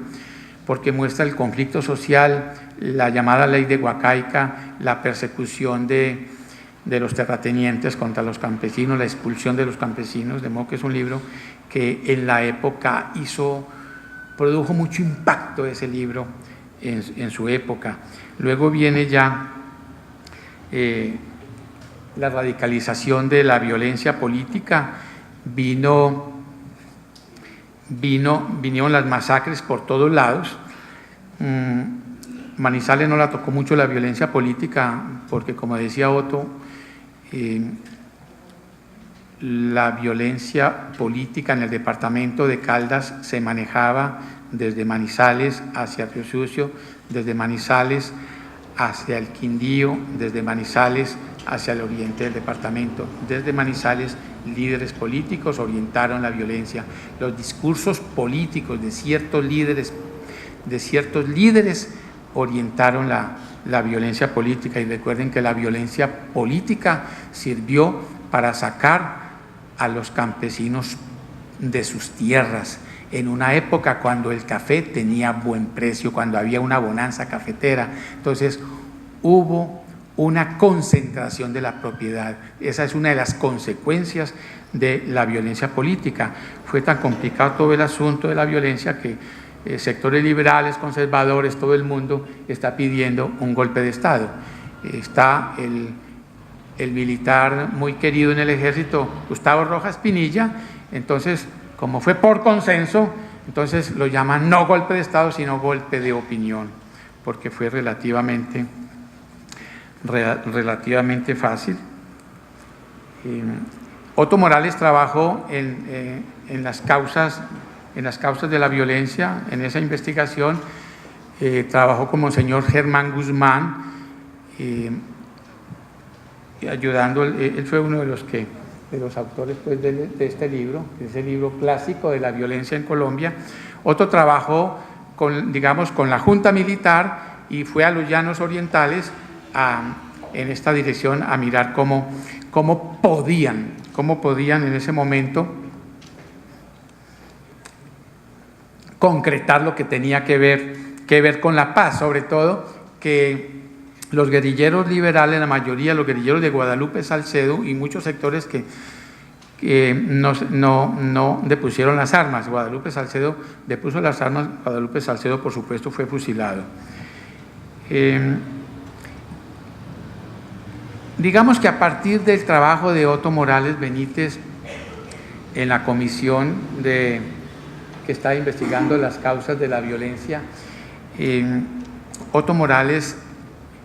porque muestra el conflicto social, la llamada ley de Huacaica, la persecución de los terratenientes contra los campesinos, la expulsión de los campesinos, de modo que es un libro que en la época produjo mucho impacto ese libro en su época. Luego viene ya la radicalización de la violencia política, vinieron las masacres por todos lados. Manizales no la tocó mucho la violencia política porque, como decía Otto, la violencia política en el departamento de Caldas se manejaba desde Manizales hacia Río Sucio, desde Manizales hacia el Quindío, desde Manizales hacia el oriente del departamento. Desde Manizales, líderes políticos orientaron la violencia. Los discursos políticos de ciertos líderes orientaron la violencia política, y recuerden que la violencia política sirvió para sacar a los campesinos de sus tierras en una época cuando el café tenía buen precio, cuando había una bonanza cafetera. Entonces hubo una concentración de la propiedad. Esa es una de las consecuencias de la violencia política. Fue tan complicado todo el asunto de la violencia que sectores liberales, conservadores, todo el mundo está pidiendo un golpe de Estado. Está el militar muy querido en el ejército, Gustavo Rojas Pinilla. Entonces, como fue por consenso, entonces lo llaman no golpe de Estado, sino golpe de opinión, porque fue relativamente fácil. Otto Morales trabajó en las causas de la violencia, en esa investigación. Trabajó con Monseñor Germán Guzmán, ayudando. Él fue uno de los autores pues, de este libro, que es el libro clásico de la violencia en Colombia. Otto trabajó con la Junta Militar y fue a los Llanos Orientales en esta dirección a mirar cómo podían en ese momento concretar lo que tenía que ver con la paz, sobre todo que los guerrilleros liberales, la mayoría, los guerrilleros de Guadalupe Salcedo y muchos sectores que no depusieron las armas. Guadalupe Salcedo depuso las armas, Guadalupe Salcedo, por supuesto, fue fusilado. Digamos que a partir del trabajo de Otto Morales Benítez en la comisión que está investigando las causas de la violencia, Otto Morales,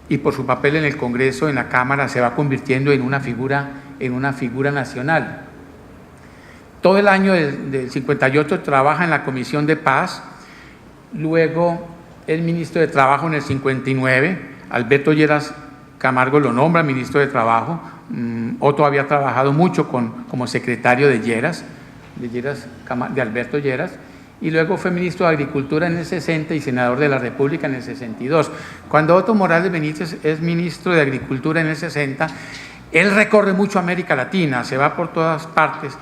y por su papel en el Congreso, en la Cámara, se va convirtiendo en una figura nacional. todo el año del 58 trabaja en la Comisión de Paz, luego es ministro de Trabajo en el 59, Alberto Lleras Camargo lo nombra ministro de Trabajo. Otto había trabajado mucho como secretario de Lleras, de Alberto Lleras, y luego fue ministro de Agricultura en el 60 y senador de la República en el 62. Cuando Otto Morales Benítez es ministro de Agricultura en el 60, él recorre mucho América Latina, se va por todas partes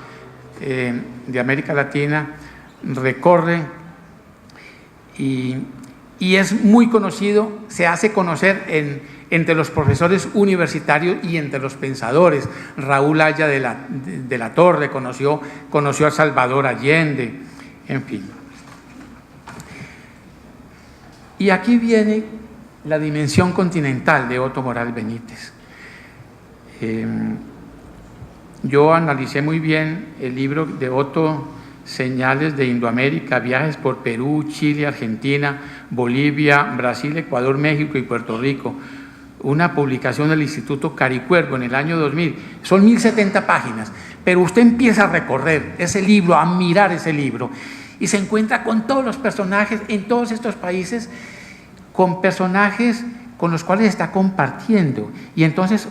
de América Latina, recorre y es muy conocido, se hace conocer entre los profesores universitarios y entre los pensadores. Raúl Haya de la Torre conoció a Salvador Allende, en fin. Y aquí viene la dimensión continental de Otto Morales Benítez. Yo analicé muy bien el libro de Otto, Señales de Indoamérica, viajes por Perú, Chile, Argentina, Bolivia, Brasil, Ecuador, México y Puerto Rico. Una publicación del Instituto Caricuervo en el año 2000. Son 1070 páginas, pero usted empieza a recorrer ese libro, a mirar ese libro, y se encuentra con todos los personajes en todos estos países, con personajes con los cuales está compartiendo. Y entonces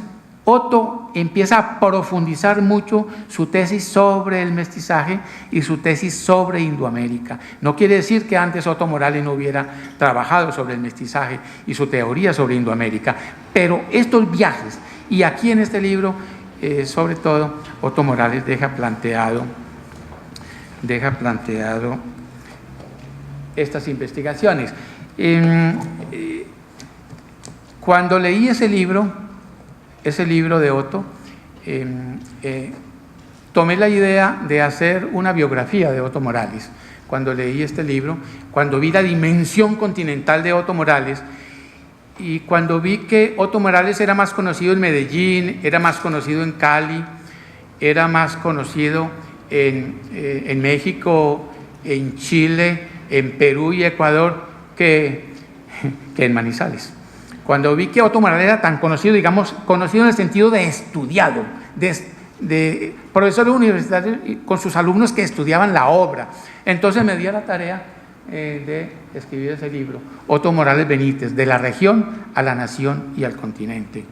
Otto empieza a profundizar mucho su tesis sobre el mestizaje y su tesis sobre Indoamérica. No quiere decir que antes Otto Morales no hubiera trabajado sobre el mestizaje y su teoría sobre Indoamérica, pero estos viajes, y aquí en este libro, sobre todo, Otto Morales deja planteado estas investigaciones. Cuando leí ese libro de Otto, tomé la idea de hacer una biografía de Otto Morales. Cuando leí este libro, cuando vi la dimensión continental de Otto Morales, y cuando vi que Otto Morales era más conocido en Medellín, era más conocido en Cali, era más conocido en México, en Chile, en Perú y Ecuador que en Manizales. Cuando vi que Otto Morales era tan conocido, digamos, conocido en el sentido de estudiado, de profesores universitarios con sus alumnos que estudiaban la obra, entonces me di a la tarea de escribir ese libro, Otto Morales Benítez, de la región a la nación y al continente.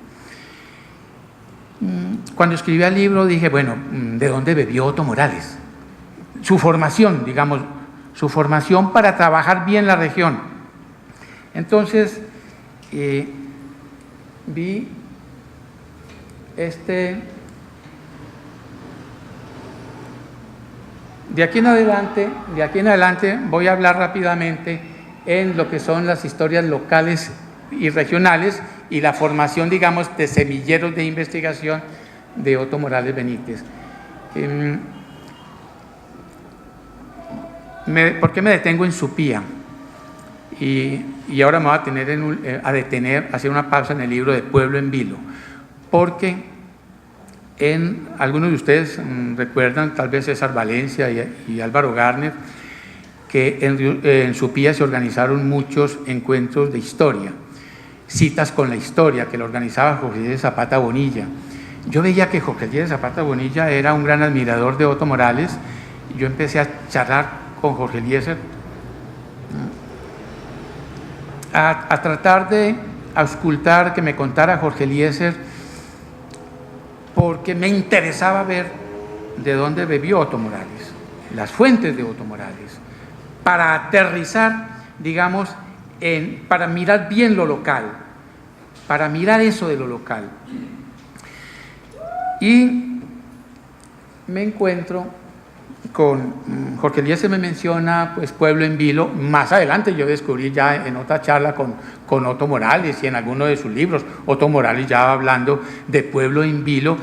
Cuando escribí el libro dije, bueno, ¿de dónde bebió Otto Morales? Su formación, digamos, su formación para trabajar bien la región. Entonces, vi de aquí en adelante voy a hablar rápidamente en lo que son las historias locales y regionales y la formación, digamos, de semilleros de investigación de Otto Morales Benítez. ¿Por qué me detengo en Supía? Y ahora me voy a detener, hacer una pausa en el libro de Pueblo en Vilo, porque algunos de ustedes recuerdan, tal vez César Valencia y Álvaro Garner, que en Supía se organizaron muchos encuentros de historia, citas con la historia, que lo organizaba Jorge Eliezer Zapata Bonilla. Yo veía que Jorge Eliezer Zapata Bonilla era un gran admirador de Otto Morales. Yo empecé a charlar con Jorge Eliezer, a tratar de auscultar, que me contara Jorge Eliezer, porque me interesaba ver de dónde bebió Otto Morales, las fuentes de Otto Morales, para aterrizar, digamos, para mirar bien lo local, para mirar eso de lo local. Y me encuentro con Jorge Eliezer, me menciona pues Pueblo en Vilo. Más adelante yo descubrí ya en otra charla con Otto Morales y en alguno de sus libros, Otto Morales ya va hablando de Pueblo en Vilo,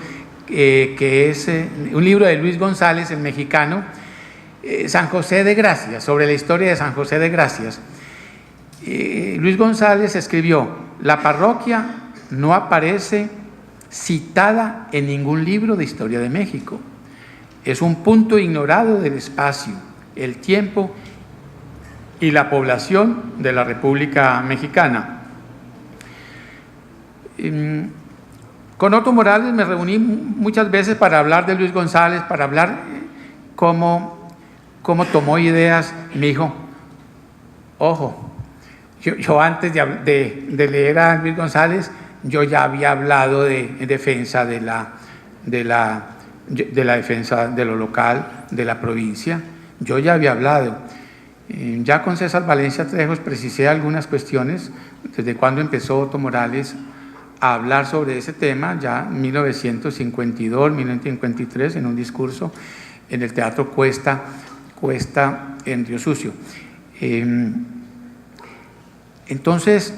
que es un libro de Luis González, el mexicano, San José de Gracias, sobre la historia de San José de Gracias. Luis González escribió: la parroquia no aparece citada en ningún libro de historia de México. Es un punto ignorado del espacio, el tiempo y la población de la República Mexicana. Con Otto Morales me reuní muchas veces para hablar de Luis González, para hablar cómo tomó ideas. Me dijo, ojo, yo antes de leer a Luis González, yo ya había hablado en defensa de la defensa de lo local, de la provincia. Yo ya había hablado. Ya con César Valencia Trejos precisé algunas cuestiones, desde cuando empezó Otto Morales a hablar sobre ese tema, ya en 1952, 1953, en un discurso en el Teatro Cuesta en Río Sucio. Entonces,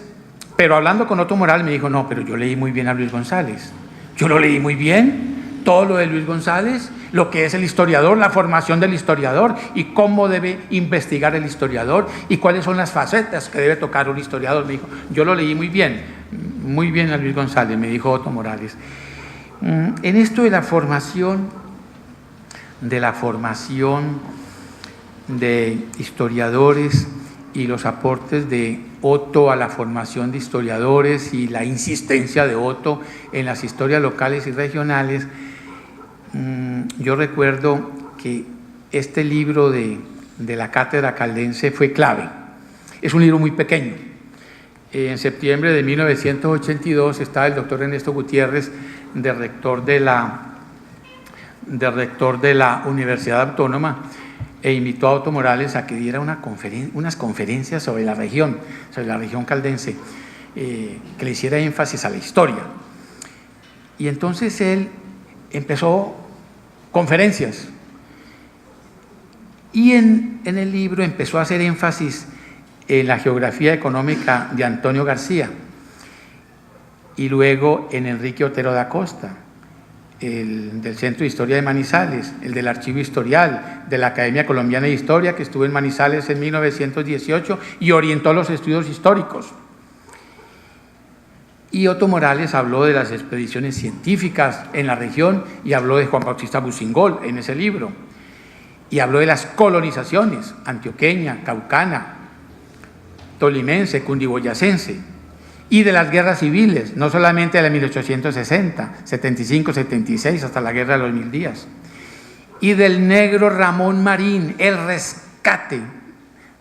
pero hablando con Otto Morales me dijo, no, pero yo leí muy bien a Luis González, yo lo leí muy bien, todo lo de Luis González, lo que es el historiador, la formación del historiador y cómo debe investigar el historiador y cuáles son las facetas que debe tocar un historiador. Me dijo, yo lo leí muy bien a Luis González, me dijo Otto Morales. En esto de la formación de historiadores y los aportes de Otto a la formación de historiadores y la insistencia de Otto en las historias locales y regionales, yo recuerdo que este libro de la Cátedra Caldense fue clave. Es un libro muy pequeño. En septiembre de 1982 estaba el doctor Ernesto Gutiérrez de rector de la Universidad Autónoma e invitó a Otto Morales a que diera unas conferencias sobre la región caldense, que le hiciera énfasis a la historia. Y entonces él empezó conferencias y en el libro empezó a hacer énfasis en la geografía económica de Antonio García y luego en Enrique Otero da Costa, el del Centro de Historia de Manizales, el del Archivo Historial, de la Academia Colombiana de Historia, que estuvo en Manizales en 1918 y orientó los estudios históricos. Y Otto Morales habló de las expediciones científicas en la región y habló de Juan Bautista Busingol en ese libro. Y habló de las colonizaciones antioqueña, caucana, tolimense, cundiboyacense, y de las guerras civiles, no solamente de la 1860, 75, 76, hasta la Guerra de los 1000 días. Y del negro Ramón Marín, el rescate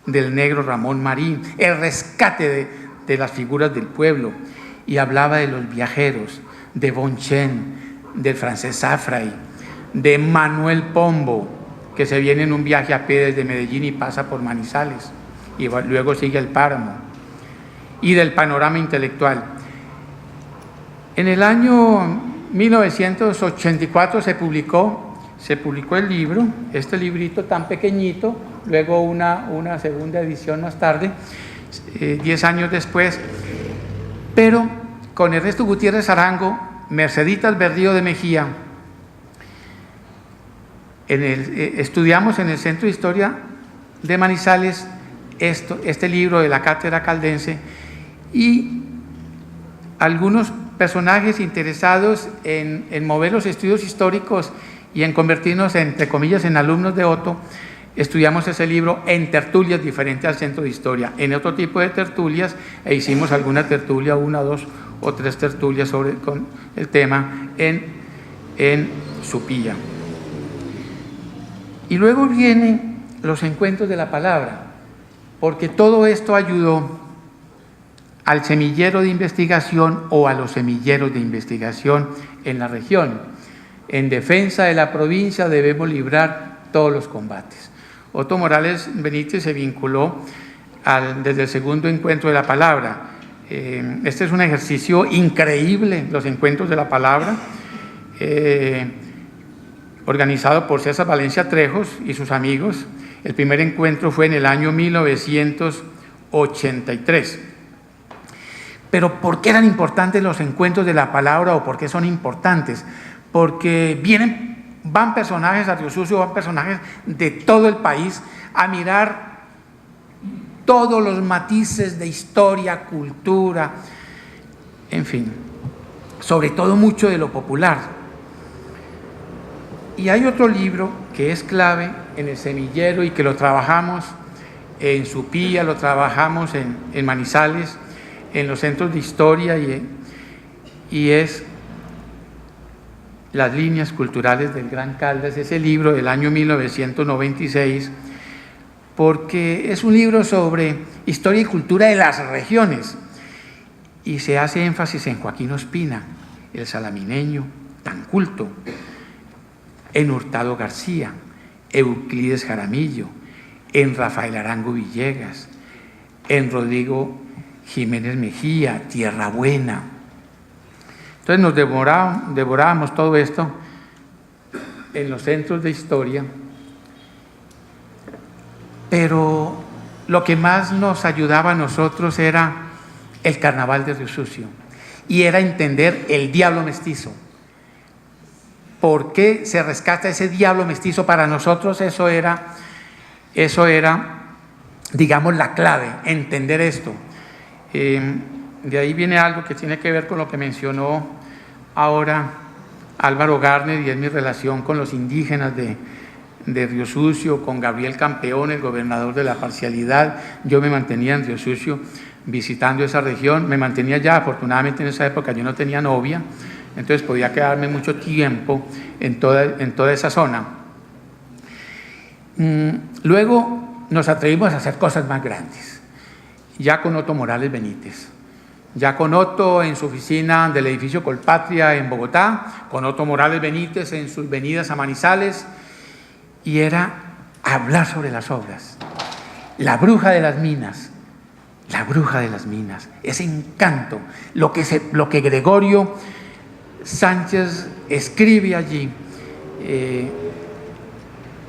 del negro Ramón Marín, el rescate de las figuras del pueblo. Y hablaba de los viajeros, de Bonchen, del francés Safray, de Manuel Pombo, que se viene en un viaje a pie desde Medellín y pasa por Manizales, y luego sigue el Páramo, y del panorama intelectual. En el año 1984 se publicó el libro, este librito tan pequeñito, luego una segunda edición más tarde, 10 años después, pero con Ernesto Gutiérrez Arango, Merceditas Verdío de Mejía, estudiamos en el Centro de Historia de Manizales este libro de la Cátedra Caldense, y algunos personajes interesados en mover los estudios históricos y en convertirnos, entre comillas, en alumnos de Otto, estudiamos ese libro en tertulias diferentes al Centro de Historia, en otro tipo de tertulias, e hicimos alguna tertulia, 1, 2 o 3 tertulias con el tema en Supía. Y luego vienen los encuentros de la palabra, porque todo esto ayudó al semillero de investigación o a los semilleros de investigación en la región. En defensa de la provincia debemos librar todos los combates. Otto Morales Benítez se vinculó desde el segundo encuentro de la palabra. Este es un ejercicio increíble, los encuentros de la palabra, organizado por César Valencia Trejos y sus amigos. El primer encuentro fue en el año 1983. Pero ¿por qué eran importantes los encuentros de la palabra o por qué son importantes? Porque van personajes a Río Sucio, van personajes de todo el país a mirar todos los matices de historia, cultura, en fin, sobre todo mucho de lo popular. Y hay otro libro que es clave en el semillero y que lo trabajamos en Supía, lo trabajamos en Manizales, en los centros de historia, y es Las líneas culturales del Gran Caldas, ese libro del año 1996, porque es un libro sobre historia y cultura de las regiones y se hace énfasis en Joaquín Ospina, el salamineño, tan culto, en Hurtado García, Euclides Jaramillo, en Rafael Arango Villegas, en Rodrigo Jiménez Mejía, Tierra Buena. Entonces nos devorábamos todo esto en los centros de historia, pero lo que más nos ayudaba a nosotros era el carnaval de Río Sucio y era entender el diablo mestizo. ¿Por qué se rescata ese diablo mestizo? Para nosotros eso era, digamos, la clave, entender esto. De ahí viene algo que tiene que ver con lo que mencionó ahora Álvaro Garner, y es mi relación con los indígenas de Río Sucio, con Gabriel Campeón, el gobernador de la parcialidad. Yo me mantenía en Río Sucio visitando esa región, me mantenía ya, afortunadamente en esa época yo no tenía novia, entonces podía quedarme mucho tiempo en toda esa zona. Luego nos atrevimos a hacer cosas más grandes, ya con Otto Morales Benítez, ya con Otto en su oficina del edificio Colpatria en Bogotá, con Otto Morales Benítez en sus venidas a Manizales, y era hablar sobre las obras. La bruja de las minas, ese encanto, lo que Gregorio Sánchez escribe allí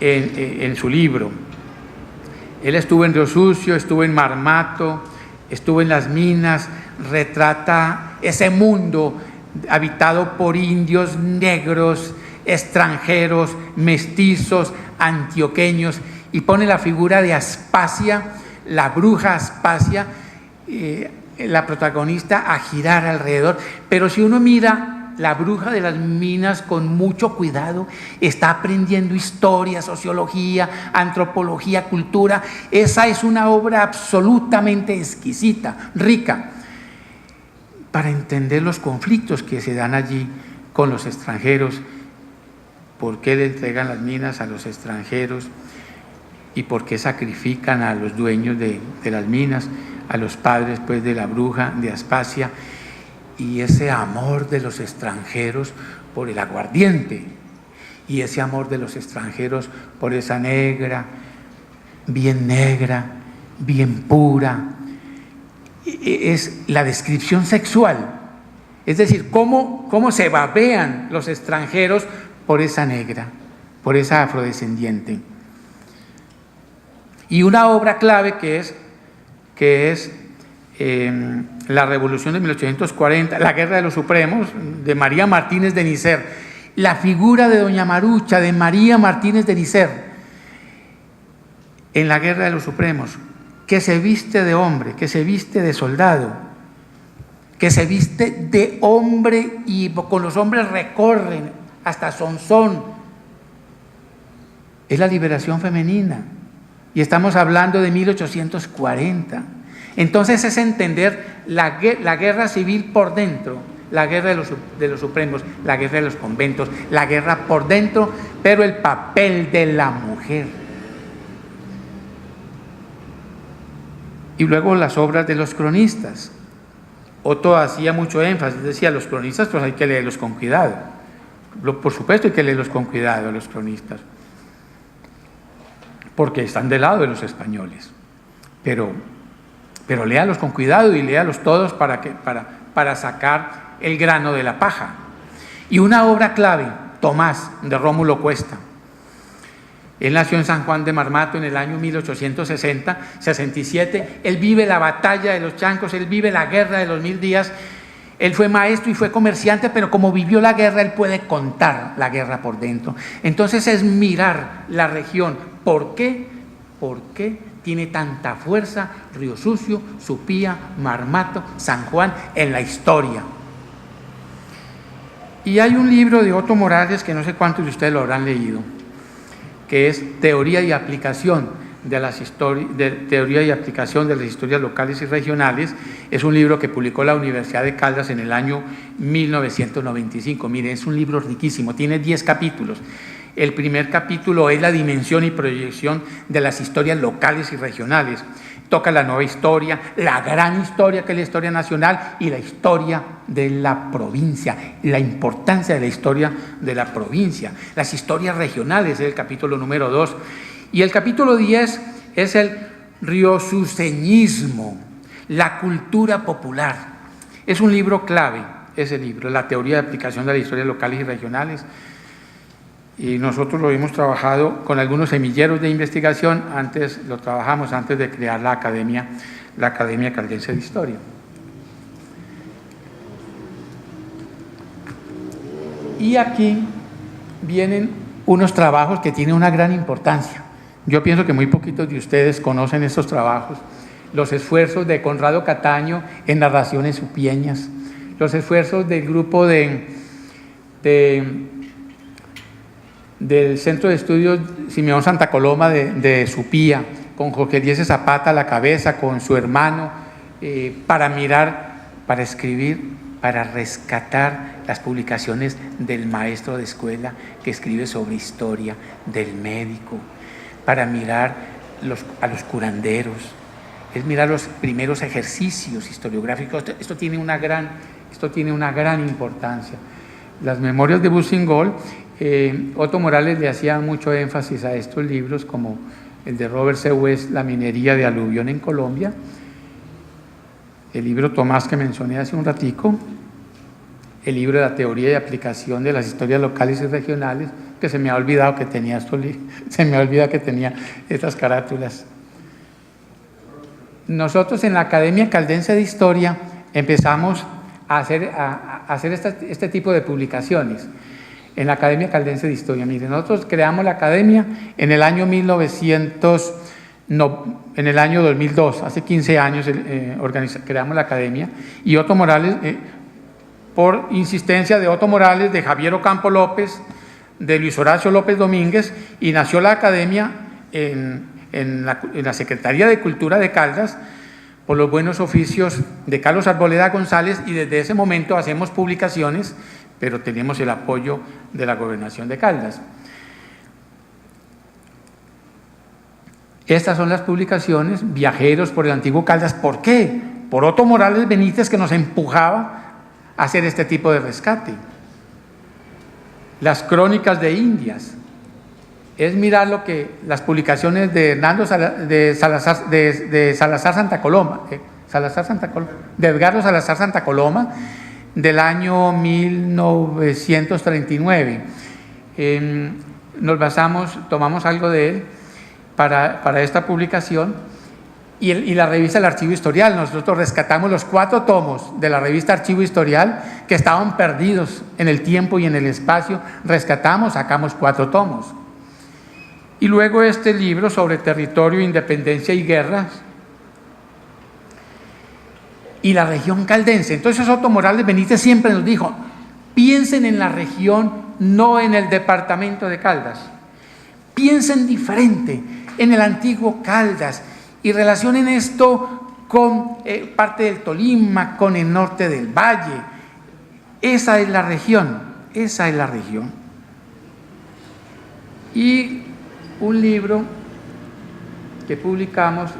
en su libro. Él estuvo en Río Sucio, estuvo en Marmato, estuvo en las minas, retrata ese mundo habitado por indios, negros, extranjeros, mestizos, antioqueños, y pone la figura de Aspasia, la bruja Aspasia, la protagonista, a girar alrededor. Pero si uno mira la bruja de las minas con mucho cuidado, está aprendiendo historia, sociología, antropología, cultura. Esa es una obra absolutamente exquisita, rica, para entender los conflictos que se dan allí con los extranjeros, por qué le entregan las minas a los extranjeros y por qué sacrifican a los dueños de las minas, a los padres pues de la bruja de Aspasia, y ese amor de los extranjeros por el aguardiente, y ese amor de los extranjeros por esa negra, bien pura. Es la descripción sexual, es decir, cómo se babean los extranjeros por esa negra, por esa afrodescendiente. Y una obra clave que es la Revolución de 1840, la Guerra de los Supremos, de María Martínez de Nicer, la figura de Doña Marucha, de María Martínez de Nicer, en la Guerra de los Supremos, que se viste de hombre, que se viste de soldado, que se viste de hombre y con los hombres recorren hasta Sonsón. Es la liberación femenina y estamos hablando de 1840. Entonces es entender la guerra civil por dentro, la guerra de los supremos, la guerra de los conventos, la guerra por dentro, pero el papel de la mujer. Y luego las obras de los cronistas. Otto hacía mucho énfasis, decía, los cronistas pues hay que leerlos con cuidado. Por supuesto hay que leerlos con cuidado a los cronistas, porque están del lado de los españoles, pero léalos con cuidado y léalos todos para sacar el grano de la paja. Y una obra clave, Tomás, de Rómulo Cuesta. Él nació en San Juan de Marmato en el año 1867. Él vive la batalla de los Chancos, él vive la guerra de los 1000 días. Él fue maestro y fue comerciante, pero como vivió la guerra, él puede contar la guerra por dentro. Entonces es mirar la región. ¿Por qué? ¿Por qué tiene tanta fuerza Río Sucio, Supía, Marmato, San Juan en la historia? Y hay un libro de Otto Morales que no sé cuántos de ustedes lo habrán leído, que es Teoría y Aplicación de teoría y aplicación de las historias locales y regionales. Es un libro que publicó la Universidad de Caldas en el año 1995. Mire, es un libro riquísimo, tiene 10 capítulos. El primer capítulo es la dimensión y proyección de las historias locales y regionales. Toca la nueva historia, la gran historia que es la historia nacional y la historia de la provincia, la importancia de la historia de la provincia. Las historias regionales es el capítulo número 2. Y el capítulo 10 es el riosuceñismo, la cultura popular. Es un libro clave, ese libro, la teoría de aplicación de las historias locales y regionales. Y nosotros lo hemos trabajado con algunos semilleros de investigación, lo trabajamos antes de crear la Academia Caldense de Historia. Y aquí vienen unos trabajos que tienen una gran importancia. Yo pienso que muy poquitos de ustedes conocen estos trabajos. Los esfuerzos de Conrado Cataño en narraciones supieñas, los esfuerzos del grupo del Centro de Estudios Simeón Santa Coloma de Supía, con Jorge Eliezer Zapata a la cabeza, con su hermano, para mirar, para escribir, para rescatar las publicaciones del maestro de escuela que escribe sobre historia, del médico, para mirar a los curanderos, es mirar los primeros ejercicios historiográficos. Esto tiene una gran importancia. Las memorias de Boussingol, Otto Morales le hacía mucho énfasis a estos libros, como el de Robert C. West, La minería de aluvión en Colombia, el libro Tomás que mencioné hace un ratico, el libro de la teoría y aplicación de las historias locales y regionales, que se me ha olvidado que tenía estas carátulas. Nosotros en la Academia Caldense de Historia empezamos a hacer este tipo de publicaciones. En la Academia Caldense de Historia, miren, nosotros creamos la Academia en el año 2002, hace 15 años creamos la Academia, y Otto Morales, por insistencia de Otto Morales, de Javier Ocampo López, de Luis Horacio López Domínguez, y nació la Academia en la Secretaría de Cultura de Caldas, por los buenos oficios de Carlos Arboleda González, y desde ese momento hacemos publicaciones, pero tenemos el apoyo de la Gobernación de Caldas. Estas son las publicaciones, Viajeros por el Antiguo Caldas. ¿Por qué? Por Otto Morales Benítez, que nos empujaba a hacer este tipo de rescate. Las Crónicas de Indias, es mirar las publicaciones de Salazar Santa Coloma, de Edgardo Salazar Santa Coloma, del año 1939. Tomamos algo de él para esta publicación, y la revista El Archivo Historial. Nosotros rescatamos los 4 tomos de la revista Archivo Historial que estaban perdidos en el tiempo y en el espacio. Sacamos 4 tomos. Y luego este libro sobre territorio, independencia y guerras, y la región caldense. Entonces Otto Morales Benítez siempre nos dijo: piensen en la región, no en el departamento de Caldas. Piensen diferente en el antiguo Caldas y relacionen esto con parte del Tolima, con el norte del valle. Esa es la región. Y un libro que publicamos,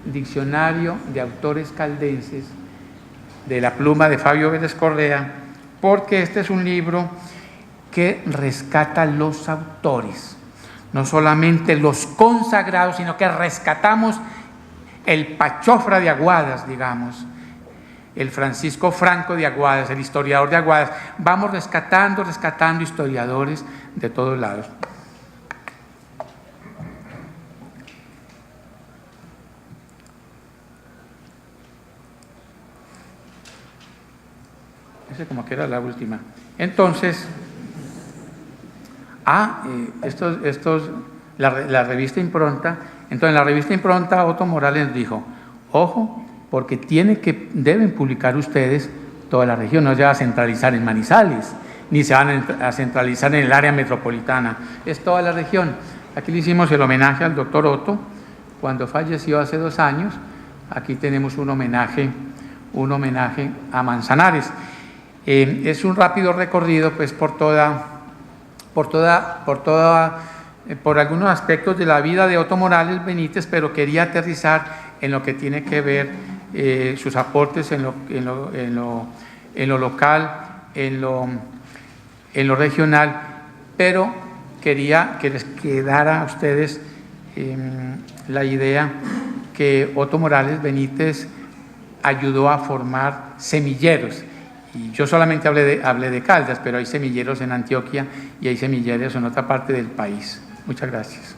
Diccionario de Autores Caldenses, de la pluma de Fabio Vélez Correa, porque este es un libro que rescata los autores, no solamente los consagrados, sino que rescatamos el Pachofra de Aguadas, digamos, el Francisco Franco de Aguadas, el historiador de Aguadas. Vamos rescatando historiadores de todos lados. Como que era la última. Entonces, la revista Impronta. Entonces, en la revista Impronta, Otto Morales dijo: ojo, porque deben publicar ustedes toda la región, no se va a centralizar en Manizales, ni se van a centralizar en el área metropolitana, es toda la región. Aquí le hicimos el homenaje al doctor Otto cuando falleció hace 2 años. Aquí tenemos un homenaje a Manzanares. Es un rápido recorrido pues por algunos aspectos de la vida de Otto Morales Benítez, pero quería aterrizar en lo que tiene que ver sus aportes en lo local, en lo regional, pero quería que les quedara a ustedes la idea que Otto Morales Benítez ayudó a formar semilleros. Y yo solamente hablé de Caldas, pero hay semilleros en Antioquia y hay semilleros en otra parte del país. Muchas gracias.